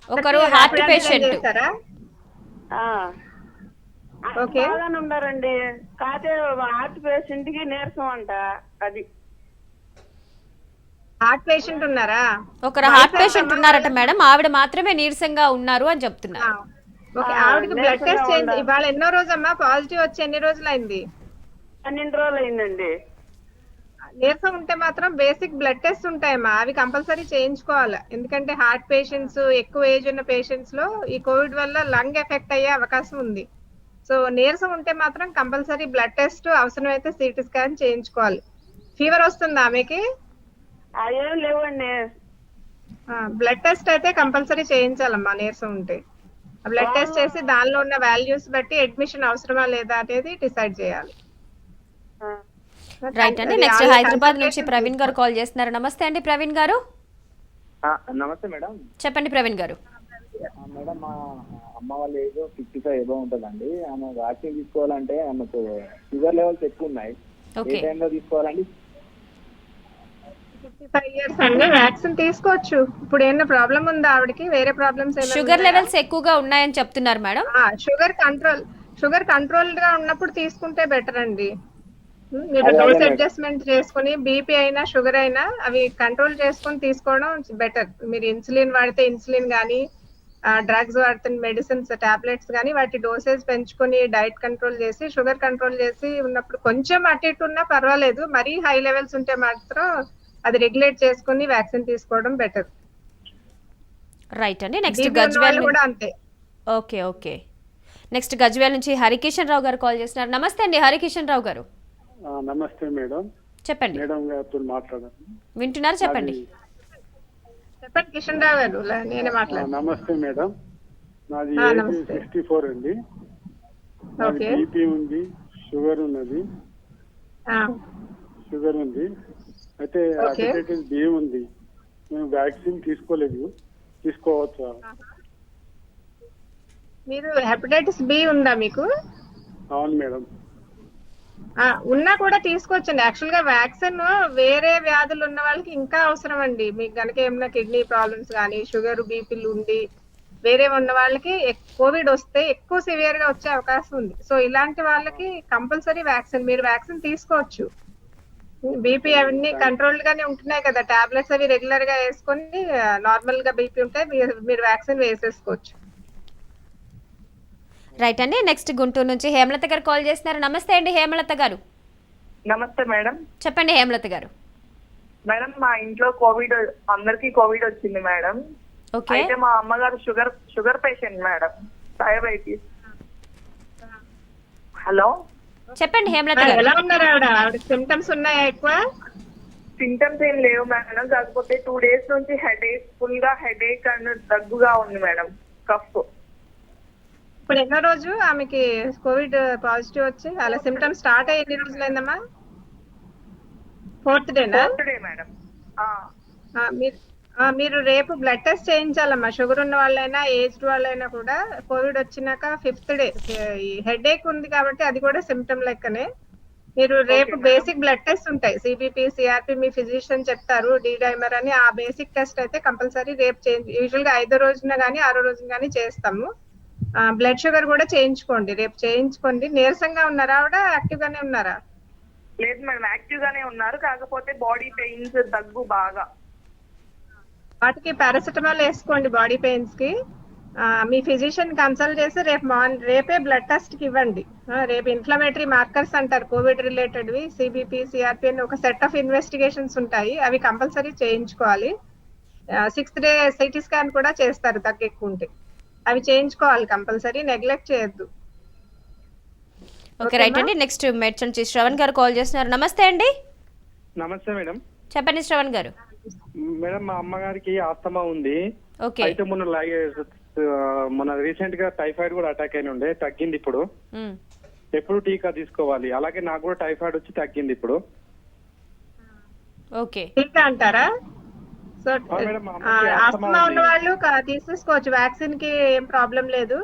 ఒకరు హార్ట్ పేషెంట్. చేస్తారా? ఆ. ఓకే. బాగానే ఉన్నారండి, కాకపోతే హార్ట్ పేషెంట్ కి నీరసం అంట. అది హార్ట్ పేషెంట్ ఉన్నారా? ఒకరు హార్ట్ పేషెంట్ ఉన్నారట మేడం, ఆవిడ మాత్రమే నీరసంగా ఉన్నారు అని చెప్తున్నారు. ఓకే, ఆవిడకి బ్లడ్ టెస్ట్ చేయండి. ఇవాళ ఎన్నో రోజమ్మా పాజిటివ్ వచ్చి? ఎన్ని రోజులు అయింది? 12 రోజులు అయిందండి. నీరసం ఉంటే మాత్రం బేసిక్ బ్లడ్ టెస్ట్ ఉంటాయమ్మా, అవి కంపల్సరీ చేయించుకోవాలి. ఎందుకంటే హార్ట్ పేషెంట్స్, ఎక్కువ ఏజ్ ఉన్న పేషెంట్స్ లో ఈ కోవిడ్ వల్ల లంగ్ ఎఫెక్ట్ అయ్యే అవకాశం ఉంది. సో నీరసం ఉంటే మాత్రం కంపల్సరీ బ్లడ్ టెస్ట్, అవసరమైతే సిటీ స్కాన్ చేయించుకోవాలి. ఫీవర్ వస్తుందా ఆమెకి? ఏం లేవండి. బ్లడ్ టెస్ట్ అయితే కంపల్సరీ చేయించాలమ్మా నీరసం ఉంటే. బ్లడ్ టెస్ట్ చేసి దానిలో ఉన్న వాల్యూస్ బట్టి అడ్మిషన్ అవసరమా లేదా అనేది డిసైడ్ చేయాలి. రైట్ అండి. నెక్స్ట్ హైదరాబాద్ నుంచి ప్రవీణ్ గారు కాల్ చేస్తున్నారు. నమస్తే అండి ప్రవీణ్ గారు. నమస్తే మేడం. చెప్పండి ప్రవీణ్ గారు. మేడం, మా అమ్మ వాళ్ళ ఏజ్ 55 ఏదో ఉంటుందండి. ఆమె వ్యాక్సిన్ తీసుకోవాలంటే ఆమెకు షుగర్ లెవెల్స్ ఎక్కువ ఉన్నాయి. ఏ టైంలో తీసుకోవాలండి? 55 years అండి, వ్యాక్సిన్ తీసుకోవచ్చు. ఇప్పుడు ఏమైనా ప్రాబ్లం ఉందా ఆవిడకి? వేరే ప్రాబ్లమ్స్ ఏమైనా? షుగర్ లెవెల్స్ ఎక్కువగా ఉన్నాయని చెప్తున్నారు మేడం. షుగర్ కంట్రోల్ గా ఉన్నప్పుడు తీసుకుంటే బెటర్ అండి. మీరు డోస్ అడ్జస్ట్మెంట్ చేసుకుని బీపీ అయినా షుగర్ అయినా అవి కంట్రోల్ చేసుకుని తీసుకోవడం బెటర్. మీరు ఇన్సులిన్ వాడితే ఇన్సులిన్ కానీ, డ్రగ్స్ వాడితే మెడిసిన్స్, టాబ్లెట్స్ కానీ వాటి డోసేజ్ పెంచుకొని డైట్ కంట్రోల్ చేసి షుగర్ కంట్రోల్ చేసి ఉన్నప్పుడు కొంచెం అటు ఇటు ఉన్నా పర్వాలేదు. మరీ హై లెవెల్స్ ఉంటే మాత్రం అది రెగ్యులేట్ చేసుకుని వ్యాక్సిన్ తీసుకోవడం బెటర్. రైట్ అండి. నెక్స్ట్ గజ్వేల్ కూడా అంతే. Okay okay. నెక్స్ట్ గజ్వేల్ నుంచి హరికిషన్ రావు గారు కాల్ చేస్తున్నారు. నమస్తే అండి హరికిషన్ రావు గారు. నమస్తే మేడం. చెప్పండి. మేడం గారితో మాట్లాడారు. వింటున్నారు, చెప్పండి. చెప్పండి కిషన్ రావు గారు, నేనే మాట్లాడు. నమస్తే మేడం, నాది 64 అండి. బీపీ ఉంది, షుగర్ ఉన్నది. షుగర్ ఉంది, అయితే హెపటైటిస్ బి ఉంది. నేను వ్యాక్సిన్ తీసుకోలేదు, తీసుకోవచ్చా? మీరు హెపటైటిస్ బి ఉందా మీకు? అవును మేడం. ఉన్నా కూడా తీసుకోవచ్చండి. యాక్చువల్ గా వ్యాక్సిన్ వేరే వ్యాధులు ఉన్న వాళ్ళకి ఇంకా అవసరం అండి. మీకు కనుక ఏమైనా కిడ్నీ ప్రాబ్లమ్స్ కానీ, షుగర్ బీపీలు ఉండి వేరే ఉన్న వాళ్ళకి కోవిడ్ వస్తే ఎక్కువ సివియర్ గా వచ్చే అవకాశం ఉంది. సో ఇలాంటి వాళ్ళకి కంపల్సరీ వ్యాక్సిన్, మీరు వ్యాక్సిన్ తీసుకోవచ్చు. బీపీ అవన్నీ కంట్రోల్డ్ గానే ఉంటున్నాయి కదా, టాబ్లెట్స్ అవి రెగ్యులర్ గా వేసుకొని నార్మల్ గా బీపీ ఉంటే మీరు వ్యాక్సిన్ వేసేసుకోవచ్చు. రైట్ అండి. నెక్స్ట్ గుంటూరు నుంచి హేమలత గారు కాల్ చేస్తున్నారు. నమస్తే అండి హేమలత గారు. నమస్తే మేడం. చెప్పండి హేమలత గారు. మేడం, మా ఇంట్లో కోవిడ్, అందరికి కోవిడ్ వచ్చింది మేడం. అయితే మా అమ్మగారు sugar patient madam, diabetes. Hello చెప్పండి హేమలత గారు. ఎలా ఉన్నారు ఆవిడ? సిమ్టమ్స్ ఉన్నాయా ఎక్కువ? సింటమ్స్ ఏం లేవు మేడం, కాకపోతే 2 days నుంచి ఫుల్ గా హెడేక్ అండ్ దగ్గుగా ఉంది మేడం, కఫ్. ఇప్పుడు ఎన్నో రోజు ఆమెకి కోవిడ్ పాజిటివ్ వచ్చి? అలా సిమ్టమ్స్ స్టార్ట్ అయ్యి ఎన్ని రోజులైందమ్మా? 4th డేనా? 4th day madam. మీరు రేపు బ్లడ్ టెస్ట్ చేయించాలమ్మా. షుగర్ ఉన్న వాళ్ళైనా ఏజ్డ్ వాళ్ళైనా కూడా కోవిడ్ వచ్చినాక 5th డే. ఈ హెడేక్ ఉంది కాబట్టి అది కూడా సిమ్టమ్ లెక్కనే. మీరు రేపు బేసిక్ బ్లడ్ టెస్ట్ ఉంటాయి, సిబిపి, సిఆర్పి, మీ ఫిజిషియన్ చెప్తారు, డి డైమర్ అని. ఆ బేసిక్ టెస్ట్ అయితే కంపల్సరీ రేపు యూజువల్ గా 5వ రోజున కానీ 6వ రోజున కానీ చేస్తాము. బ్లడ్ షుగర్ కూడా చేయించుకోండి, రేపు చేయించుకోండి. నీరసంగా ఉన్నారా ఆవిడ, యాక్టివ్ గానే ఉన్నారా? లేదు మేడం, యాక్టివ్ గానే ఉన్నారు, కాకపోతే బాడీ పెయిన్స్, దగ్గు బాగా. వాటికి పారాసిటమాల్ వేసుకోండి బాడీ పెయిన్స్ కి. మీ ఫిజిషియన్ కన్సల్ట్ చేసి రేపే బ్లడ్ టెస్ట్ కి ఇవ్వండి. రేపు ఇన్ఫ్లమేటరీ మార్కర్స్ అంటారు కోవిడ్ రిలేటెడ్వి, సిబిపి, సిఆర్పి అని ఒక సెట్ ఆఫ్ ఇన్వెస్టిగేషన్స్ ఉంటాయి, అవి కంపల్సరీ చేయించుకోవాలి. 6th డే సిటీ స్కాన్ కూడా చేస్తారు దగ్గు ఎక్కువ ఉంటే, అవి చేయించుకోవాలి కంపల్సరీ, నెగ్లెక్ట్ చేయొద్దు. ఓకే రైట్ అండి. నెక్స్ట్ మెడ్చల్ నుంచి శ్రవణ్ గారు కాల్ చేస్తున్నారు. నమస్తే అండి. నమస్తే మేడం. చెప్పండి శ్రవణ్ గారు. మేడం, మా అమ్మగారికి ఆస్తమా ఉంది. ఓకే. అయితే మొన్న రీసెంట్ గా టైఫాయిడ్ కూడా అటాక్ అయిన ఉండే, తగ్గింది ఇప్పుడు. ఎప్పుడు టీకా తీసుకోవాలి? అలాగే నాకు కూడా టైఫాయిడ్ వచ్చి తగ్గింది ఇప్పుడు. ఓకే. టీకా అంటారా? సో ఆస్తమా ఉన్న వాళ్ళు తీసేసుకోవచ్చు, వ్యాక్సిన్ కి ఏం ప్రాబ్లం లేదు.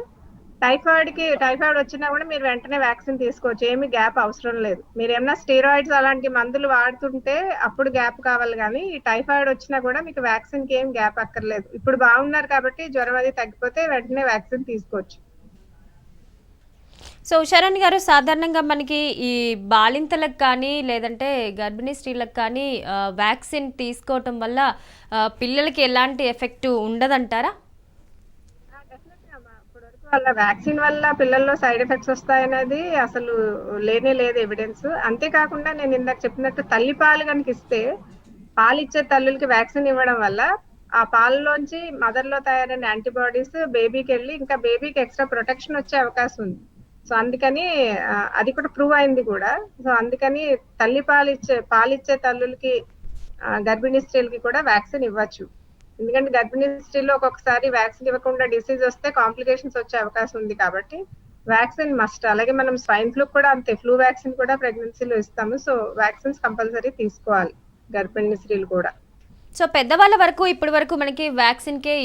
టైఫాయిడ్ వచ్చినా కూడా మీరు వెంటనే వ్యాక్సిన్ తీసుకోవచ్చు, ఏమి గ్యాప్ అవసరం లేదు. మీరు ఏమన్నా స్టీరాయిడ్స్ అలాంటి మందులు వాడుతుంటే అప్పుడు గ్యాప్ కావాలి, కానీ ఈ టైఫాయిడ్ వచ్చినా కూడా మీకు వ్యాక్సిన్ కి ఏం గ్యాప్ అక్కర్లేదు. ఇప్పుడు బాగున్నారు కాబట్టి జ్వరం అది తగ్గిపోతే వెంటనే వ్యాక్సిన్ తీసుకోవచ్చు. సో శరణ్ గారు, సాధారణంగా మనకి ఈ బాలింతలకు కానీ లేదంటే గర్భిణీ స్త్రీలకు కానీ వ్యాక్సిన్ తీసుకోవటం వల్ల పిల్లలకి ఎలాంటి ఎఫెక్ట్ ఉండదంటారా? వాళ్ళ వ్యాక్సిన్ వల్ల పిల్లల్లో సైడ్ ఎఫెక్ట్స్ వస్తాయనేది అసలు లేనే లేదు ఎవిడెన్స్. అంతేకాకుండా నేను ఇందాక చెప్పినట్టు తల్లి పాలు కనుక ఇస్తే, పాలిచ్చే తల్లులకి వ్యాక్సిన్ ఇవ్వడం వల్ల ఆ పాలలోంచి మదర్ లో తయారైన యాంటీబాడీస్ బేబీకి వెళ్ళి ఇంకా బేబీకి ఎక్స్ట్రా ప్రొటెక్షన్ వచ్చే అవకాశం ఉంది. సో అందుకని అది కూడా ప్రూవ్ అయింది కూడా. సో అందుకని పాలిచ్చే తల్లులకి గర్భిణీ స్త్రీలకి కూడా వ్యాక్సిన్ ఇవ్వచ్చు. ఎందుకంటే గర్భిణీ స్త్రీలో ఒక్కొక్కసారి వ్యాక్సిన్ ఇవ్వకుండా డిసీజ్ వస్తే కాంప్లికేషన్స్ వచ్చే అవకాశం ఉంది కాబట్టి వ్యాక్సిన్ మస్ట్. అలాగే మనం స్వైన్ ఫ్లూ కూడా అంతే, ఫ్లూ వ్యాక్సిన్ కూడా ప్రెగ్నెన్సీలో ఇస్తాము. సో వ్యాక్సిన్స్ కంపల్సరీ తీసుకోవాలి గర్భిణీ స్త్రీలు కూడా. సో పెద్దవాళ్ళ వరకు ఇప్పటి వరకు మనకి వ్యాక్సిన్కే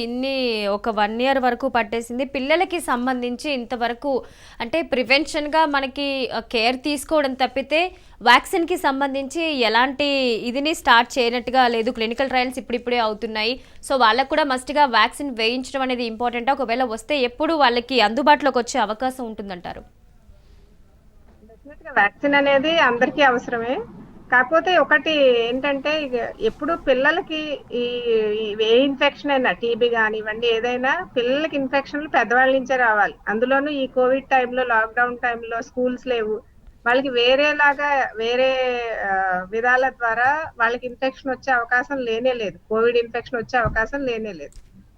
ఒక 1 year వరకు పట్టేసింది. పిల్లలకి సంబంధించి ఇంతవరకు అంటే ప్రివెన్షన్గా మనకి కేర్ తీసుకోవడం తప్పితే వ్యాక్సిన్కి సంబంధించి ఎలాంటి ఇదిని స్టార్ట్ చేయనట్టుగా లేదు. క్లినికల్ ట్రయల్స్ ఇప్పుడిప్పుడే అవుతున్నాయి. సో వాళ్ళకు కూడా మస్ట్గా వ్యాక్సిన్ వేయించడం అనేది ఇంపార్టెంట్. ఒకవేళ వస్తే ఎప్పుడు వాళ్ళకి అందుబాటులోకి వచ్చే అవకాశం ఉంటుందంటారు? డెఫినెట్గా వ్యాక్సిన్ అనేది అందరికీ అవసరమే. కాకపోతే ఒకటి ఏంటంటే, ఎప్పుడు పిల్లలకి ఏ ఇన్ఫెక్షన్ అయినా, టీబీ కానివ్వండి, ఏదైనా పిల్లలకి ఇన్ఫెక్షన్లు పెద్దవాళ్ళ నుంచే రావాలి. అందులోనూ ఈ కోవిడ్ టైంలో, లాక్డౌన్ టైంలో స్కూల్స్ లేవు, వాళ్ళకి వేరే విధాల ద్వారా వాళ్ళకి ఇన్ఫెక్షన్ వచ్చే అవకాశం లేనే లేదు, కోవిడ్ ఇన్ఫెక్షన్ వచ్చే అవకాశం లేనే లేదు.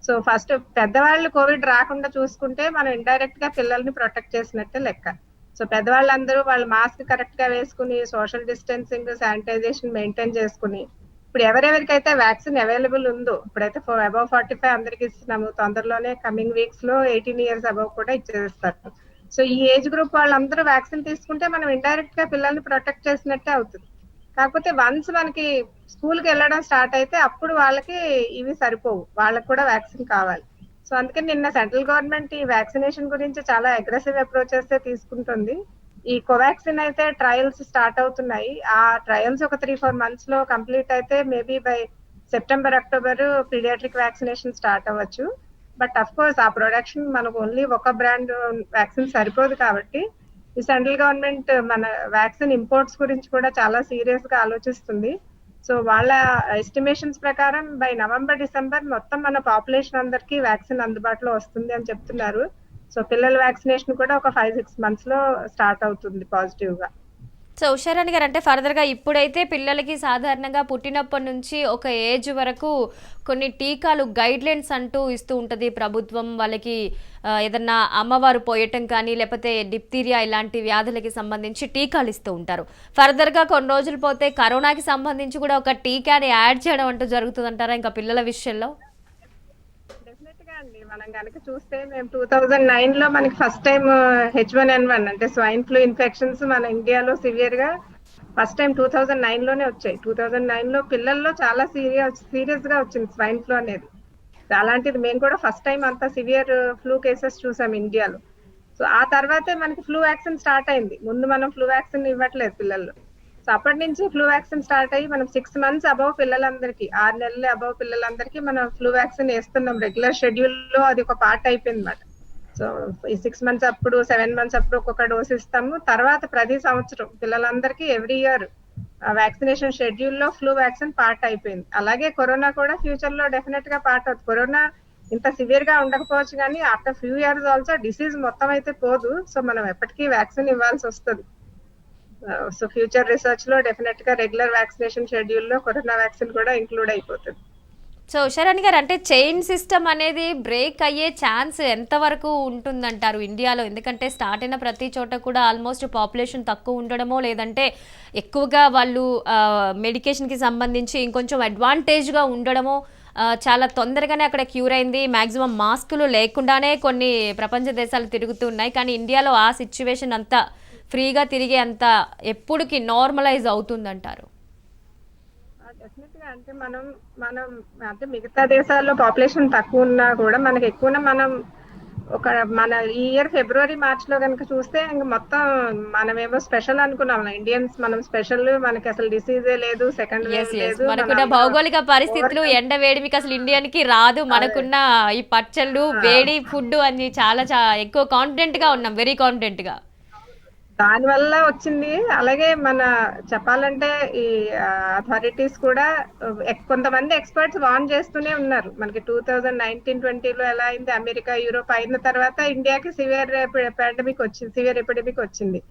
సో ఫస్ట్ పెద్దవాళ్ళు కోవిడ్ రాకుండా చూసుకుంటే మనం ఇండైరెక్ట్ గా పిల్లల్ని ప్రొటెక్ట్ చేసినట్టే లెక్క. సో పెద్దవాళ్ళందరూ వాళ్ళు మాస్క్ కరెక్ట్ గా వేసుకుని, సోషల్ డిస్టెన్సింగ్, శానిటైజేషన్ మెయింటైన్ చేసుకుని, ఇప్పుడు ఎవరెవరికైతే వ్యాక్సిన్ అవైలబుల్ ఉందో, ఇప్పుడైతే అబౌవ్ 45 అందరికి ఇస్తున్నాము, తొందరలోనే కమింగ్ వీక్స్ లో 18 years అబౌవ్ కూడా ఇచ్చేస్తారు. సో ఈ ఏజ్ గ్రూప్ వాళ్ళందరూ వ్యాక్సిన్ తీసుకుంటే మనం ఇండైరెక్ట్ గా పిల్లల్ని ప్రొటెక్ట్ చేసినట్టే అవుతుంది. కాకపోతే వన్స్ మనకి స్కూల్ కి వెళ్ళడం స్టార్ట్ అయితే అప్పుడు వాళ్ళకి ఇవి సరిపోవు, వాళ్ళకి కూడా వ్యాక్సిన్ కావాలి. సో అందుకని నిన్న సెంట్రల్ గవర్నమెంట్ ఈ వ్యాక్సినేషన్ గురించి చాలా అగ్రెసివ్ అప్రోచెస్ తీసుకుంటుంది. ఈ కోవాక్సిన్ అయితే ట్రయల్స్ స్టార్ట్ అవుతున్నాయి. ఆ ట్రయల్స్ ఒక 3-4 months లో కంప్లీట్ అయితే maybe by September, October paediatric vaccination start అవ్వచ్చు. బట్ అఫ్ కోర్స్ ఆ ప్రొడక్షన్ మనకు ఓన్లీ ఒక బ్రాండ్ వ్యాక్సిన్ సరిపోదు కాబట్టి ఈ సెంట్రల్ గవర్నమెంట్ మన వ్యాక్సిన్ ఇంపోర్ట్స్ గురించి కూడా చాలా సీరియస్ గా ఆలోచిస్తుంది. సో వాళ్ళ ఎస్టిమేషన్స్ ప్రకారం బై నవంబర్, డిసెంబర్ మొత్తం మన పాపులేషన్ అందరికి వ్యాక్సిన్ అందుబాటులో వస్తుంది అని చెప్తున్నారు. సో పిల్లల వ్యాక్సినేషన్ కూడా ఒక 5-6 months లో స్టార్ట్ అవుతుంది పాజిటివ్ గా. సో ఉషారాణి గారు, అంటే ఫర్దర్గా ఇప్పుడైతే పిల్లలకి సాధారణంగా పుట్టినప్పటి నుంచి ఒక ఏజ్ వరకు కొన్ని టీకాలు గైడ్ లైన్స్ అంటూ ఇస్తూ ఉంటుంది ప్రభుత్వం. వాళ్ళకి ఏదన్నా అమ్మవారు పోయటం కానీ లేకపోతే డిప్తీరియా ఇలాంటి వ్యాధులకి సంబంధించి టీకాలు ఇస్తూ ఉంటారు. ఫర్దర్గా కొన్ని రోజులు పోతే కరోనాకి సంబంధించి కూడా ఒక టీకాని యాడ్ చేయడం అంటూ జరుగుతుందంటారా ఇంకా పిల్లల విషయంలో? మనం కనుక చూస్తే మేము 2009 లో మనకి ఫస్ట్ టైం H1N1 అంటే స్వైన్ ఫ్లూ ఇన్ఫెక్షన్స్ మన ఇండియాలో సివియర్ గా ఫస్ట్ టైం 2009 లోనే వచ్చాయి. 2009 లో పిల్లల్లో చాలా సీరియస్ గా వచ్చింది స్వైన్ ఫ్లూ అనేది. అలాంటిది మేము కూడా ఫస్ట్ టైం అంత సివియర్ ఫ్లూ కేసెస్ చూసాం ఇండియాలో. సో ఆ తర్వాతే మనకి ఫ్లూ వ్యాక్సిన్ స్టార్ట్ అయింది. ముందు మనం ఫ్లూ వ్యాక్సిన్ ఇవ్వట్లేదు పిల్లల్లో. సో అప్పటి నుంచి ఫ్లూ వ్యాక్సిన్ స్టార్ట్ అయ్యి మనం 6 months అబౌవ్ పిల్లలందరికీ, 6 నెలలు అబౌవ్ పిల్లలందరికీ మనం ఫ్లూ వ్యాక్సిన్ వేస్తున్నాం. రెగ్యులర్ షెడ్యూల్ లో అది ఒక పార్ట్ అయిపోయింది అన్నమాట. సో ఈ 6 months అప్పుడు, 7 months అప్పుడు ఒక్కొక్క డోస్ ఇస్తాము. తర్వాత ప్రతి సంవత్సరం పిల్లలందరికీ ఎవ్రీ ఇయర్ వ్యాక్సినేషన్ షెడ్యూల్ లో ఫ్లూ వ్యాక్సిన్ పార్ట్ అయిపోయింది. అలాగే కరోనా కూడా ఫ్యూచర్ లో డెఫినెట్ గా పార్ట్ అవుతుంది. కరోనా ఇంత సివియర్ గా ఉండకపోవచ్చు కానీ after few years also disease మొత్తం అయితే పోదు. సో మనం ఎప్పటికీ వ్యాక్సిన్ ఇవ్వాల్సి వస్తుంది. సో ఫ్యూచర్ రీసెర్చ్ లో డెఫినెట్ గా రెగ్యులర్ వ్యాక్సినేషన్ షెడ్యూల్ లో కరోనా వ్యాక్సిన్ కూడా ఇంక్లూడ్ అయిపోతుంది. సో ఉషారాణి గారు, అంటే చైన్ సిస్టమ్ అనేది బ్రేక్ అయ్యే ఛాన్స్ ఎంతవరకు ఉంటుందంటారు ఇండియాలో? ఎందుకంటే స్టార్ట్ అయిన ప్రతి చోట కూడా ఆల్మోస్ట్ పాపులేషన్ తక్కువ ఉండడమో లేదంటే ఎక్కువగా వాళ్ళు మెడికేషన్కి సంబంధించి ఇంకొంచెం అడ్వాంటేజ్గా ఉండడమో, చాలా తొందరగానే అక్కడ క్యూర్ అయింది, మ్యాక్సిమం మాస్కులు లేకుండానే కొన్ని ప్రపంచ దేశాలు తిరుగుతున్నాయి. కానీ ఇండియాలో ఆ సిచ్యువేషన్ అంతా ఫ్రీగా తిరిగే అంత ఎప్పుడుకి నార్మలైజ్ అవుతుందంటారు? డెఫినెట్ గా అంటే మనం అంటే మిగతా దేశాల్లో పాపులేషన్ తక్కువ ఉన్నా కూడా మనకి ఎక్కువ మనం మన ఈ ఇయర్ ఫిబ్రవరి మార్చ్ లో కనుక చూస్తే ఇంక మొత్తం మనమేమో స్పెషల్ అనుకున్నాం ఇండియన్స్, మనం స్పెషల్, మనకి అసలు డిసీజే లేదు, సెకండ్ వేవ్ లేదు. మనకున్న భౌగోళిక పరిస్థితులు ఎండ వేడిమికి అసలు ఇండియన్ కి రాదు. మనకున్న ఈ పచ్చళ్ళు వేడి ఫుడ్ అని చాలా ఎక్కువ కాన్ఫిడెంట్ గా ఉన్నాం, వెరీ కాన్ఫిడెంట్ గా. దాని వల్ల వచ్చింది. అలాగే మన చెప్పాలంటే ఈ అథారిటీస్ కూడా కొంతమంది ఎక్స్పర్ట్స్ వార్న్ చేస్తూనే ఉన్నారు. మనకి 2019-20లో ఎలా అయింది, అమెరికా యూరోప్ అయిన తర్వాత ఇండియాకి సివియర్ ఎపిడమిక్ వచ్చింది.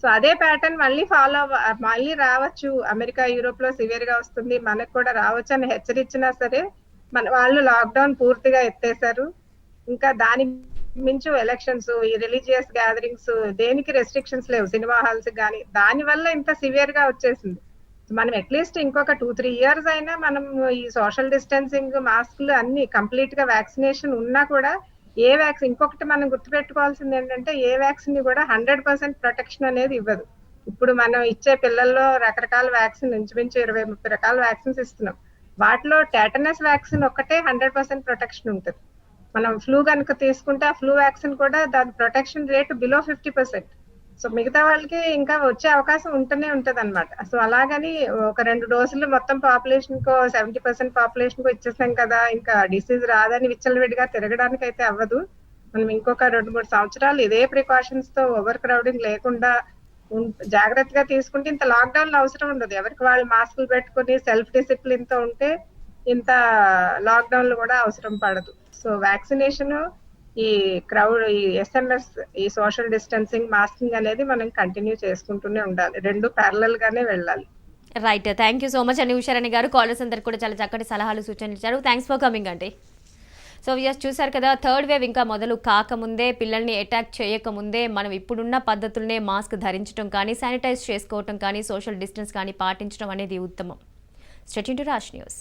సో అదే ప్యాటర్న్ మళ్ళీ రావచ్చు, అమెరికా యూరోప్ లో సివియర్ గా వస్తుంది, మనకు కూడా రావచ్చు అని హెచ్చరించినా సరే వాళ్ళు లాక్డౌన్ పూర్తిగా ఎత్తేసారు. ఇంకా దాని మించు ఎలక్షన్స్, ఈ రిలీజియస్ గ్యాదరింగ్స్, దేనికి రెస్ట్రిక్షన్స్ లేవు, సినిమా హాల్స్ కానీ. దాని వల్ల ఇంత సివియర్ గా వచ్చేసింది. మనం అట్లీస్ట్ ఇంకొక 2-3 ఇయర్స్ అయినా మనం ఈ సోషల్ డిస్టెన్సింగ్, మాస్క్లు అన్ని కంప్లీట్ గా వ్యాక్సినేషన్ ఉన్నా కూడా ఇంకొకటి మనం గుర్తుపెట్టుకోవాల్సింది ఏంటంటే ఏ వ్యాక్సిన్ కూడా 100% ప్రొటెక్షన్ అనేది ఇవ్వదు. ఇప్పుడు మనం ఇచ్చే పిల్లల్లో రకరకాల వ్యాక్సిన్, ఇంచుమించు 20-30 రకాల వ్యాక్సిన్స్ ఇస్తున్నాం. వాటిలో టెటనస్ వ్యాక్సిన్ ఒక్కటే 100% ప్రొటెక్షన్ ఉంటుంది. మనం ఫ్లూ కనుక తీసుకుంటే ఆ ఫ్లూ వ్యాక్సిన్ కూడా దాని ప్రొటెక్షన్ రేట్ బిలో 50%. సో మిగతా వాళ్ళకి ఇంకా వచ్చే అవకాశం ఉంటూనే ఉంటది అనమాట. సో అలాగని ఒక 2 డోసులు మొత్తం పాపులేషన్ కో 70% పాపులేషన్ కో ఇచ్చేసాం కదా ఇంకా డిసీజ్ రాదని విచ్చలవిడిగా తిరగడానికి అయితే అవ్వదు. మనం ఇంకొక 2-3 సంవత్సరాలు ఇదే ప్రికాషన్స్ తో ఓవర్ క్రౌడింగ్ లేకుండా జాగ్రత్తగా తీసుకుంటే ఇంత లాక్డౌన్ అవసరం ఉండదు. ఎవరికి వాళ్ళు మాస్కులు పెట్టుకుని సెల్ఫ్ డిసిప్లిన్ తో ఉంటే ఇంత లాక్డౌన్లు కూడా అవసరం పడదు. సో వ్యాక్సినేషన్, ఈ క్రౌడ్, ఈ SMS, ఈ సోషల్ డిస్టెన్సింగ్, మాస్కింగ్ అనేది మనం కంటిన్యూ చేసుకుంటూనే ఉండాలి. 2 ప్యారలల్ గానే వెళ్ళాలి. Right, thank you so much అని ఉషారాణి గారు. కాలర్స్ అందరికి కూడా చాలా చక్కటి సలహాలు, సూచనలు ఇచ్చారు. థ్యాంక్స్ ఫర్ కమింగ్ అండి. సో చూసారు కదా, థర్డ్ వేవ్ ఇంకా మొదలు కాకముందే, పిల్లల్ని అటాక్ చేయకముందే మనం ఇప్పుడున్న పద్ధతులనే మాస్క్ ధరించడం కానీ, శానిటైజ్ చేసుకోవటం కానీ, సోషల్ డిస్టెన్స్ కానీ పాటించడం అనేది ఉత్తమం. State to Raj news.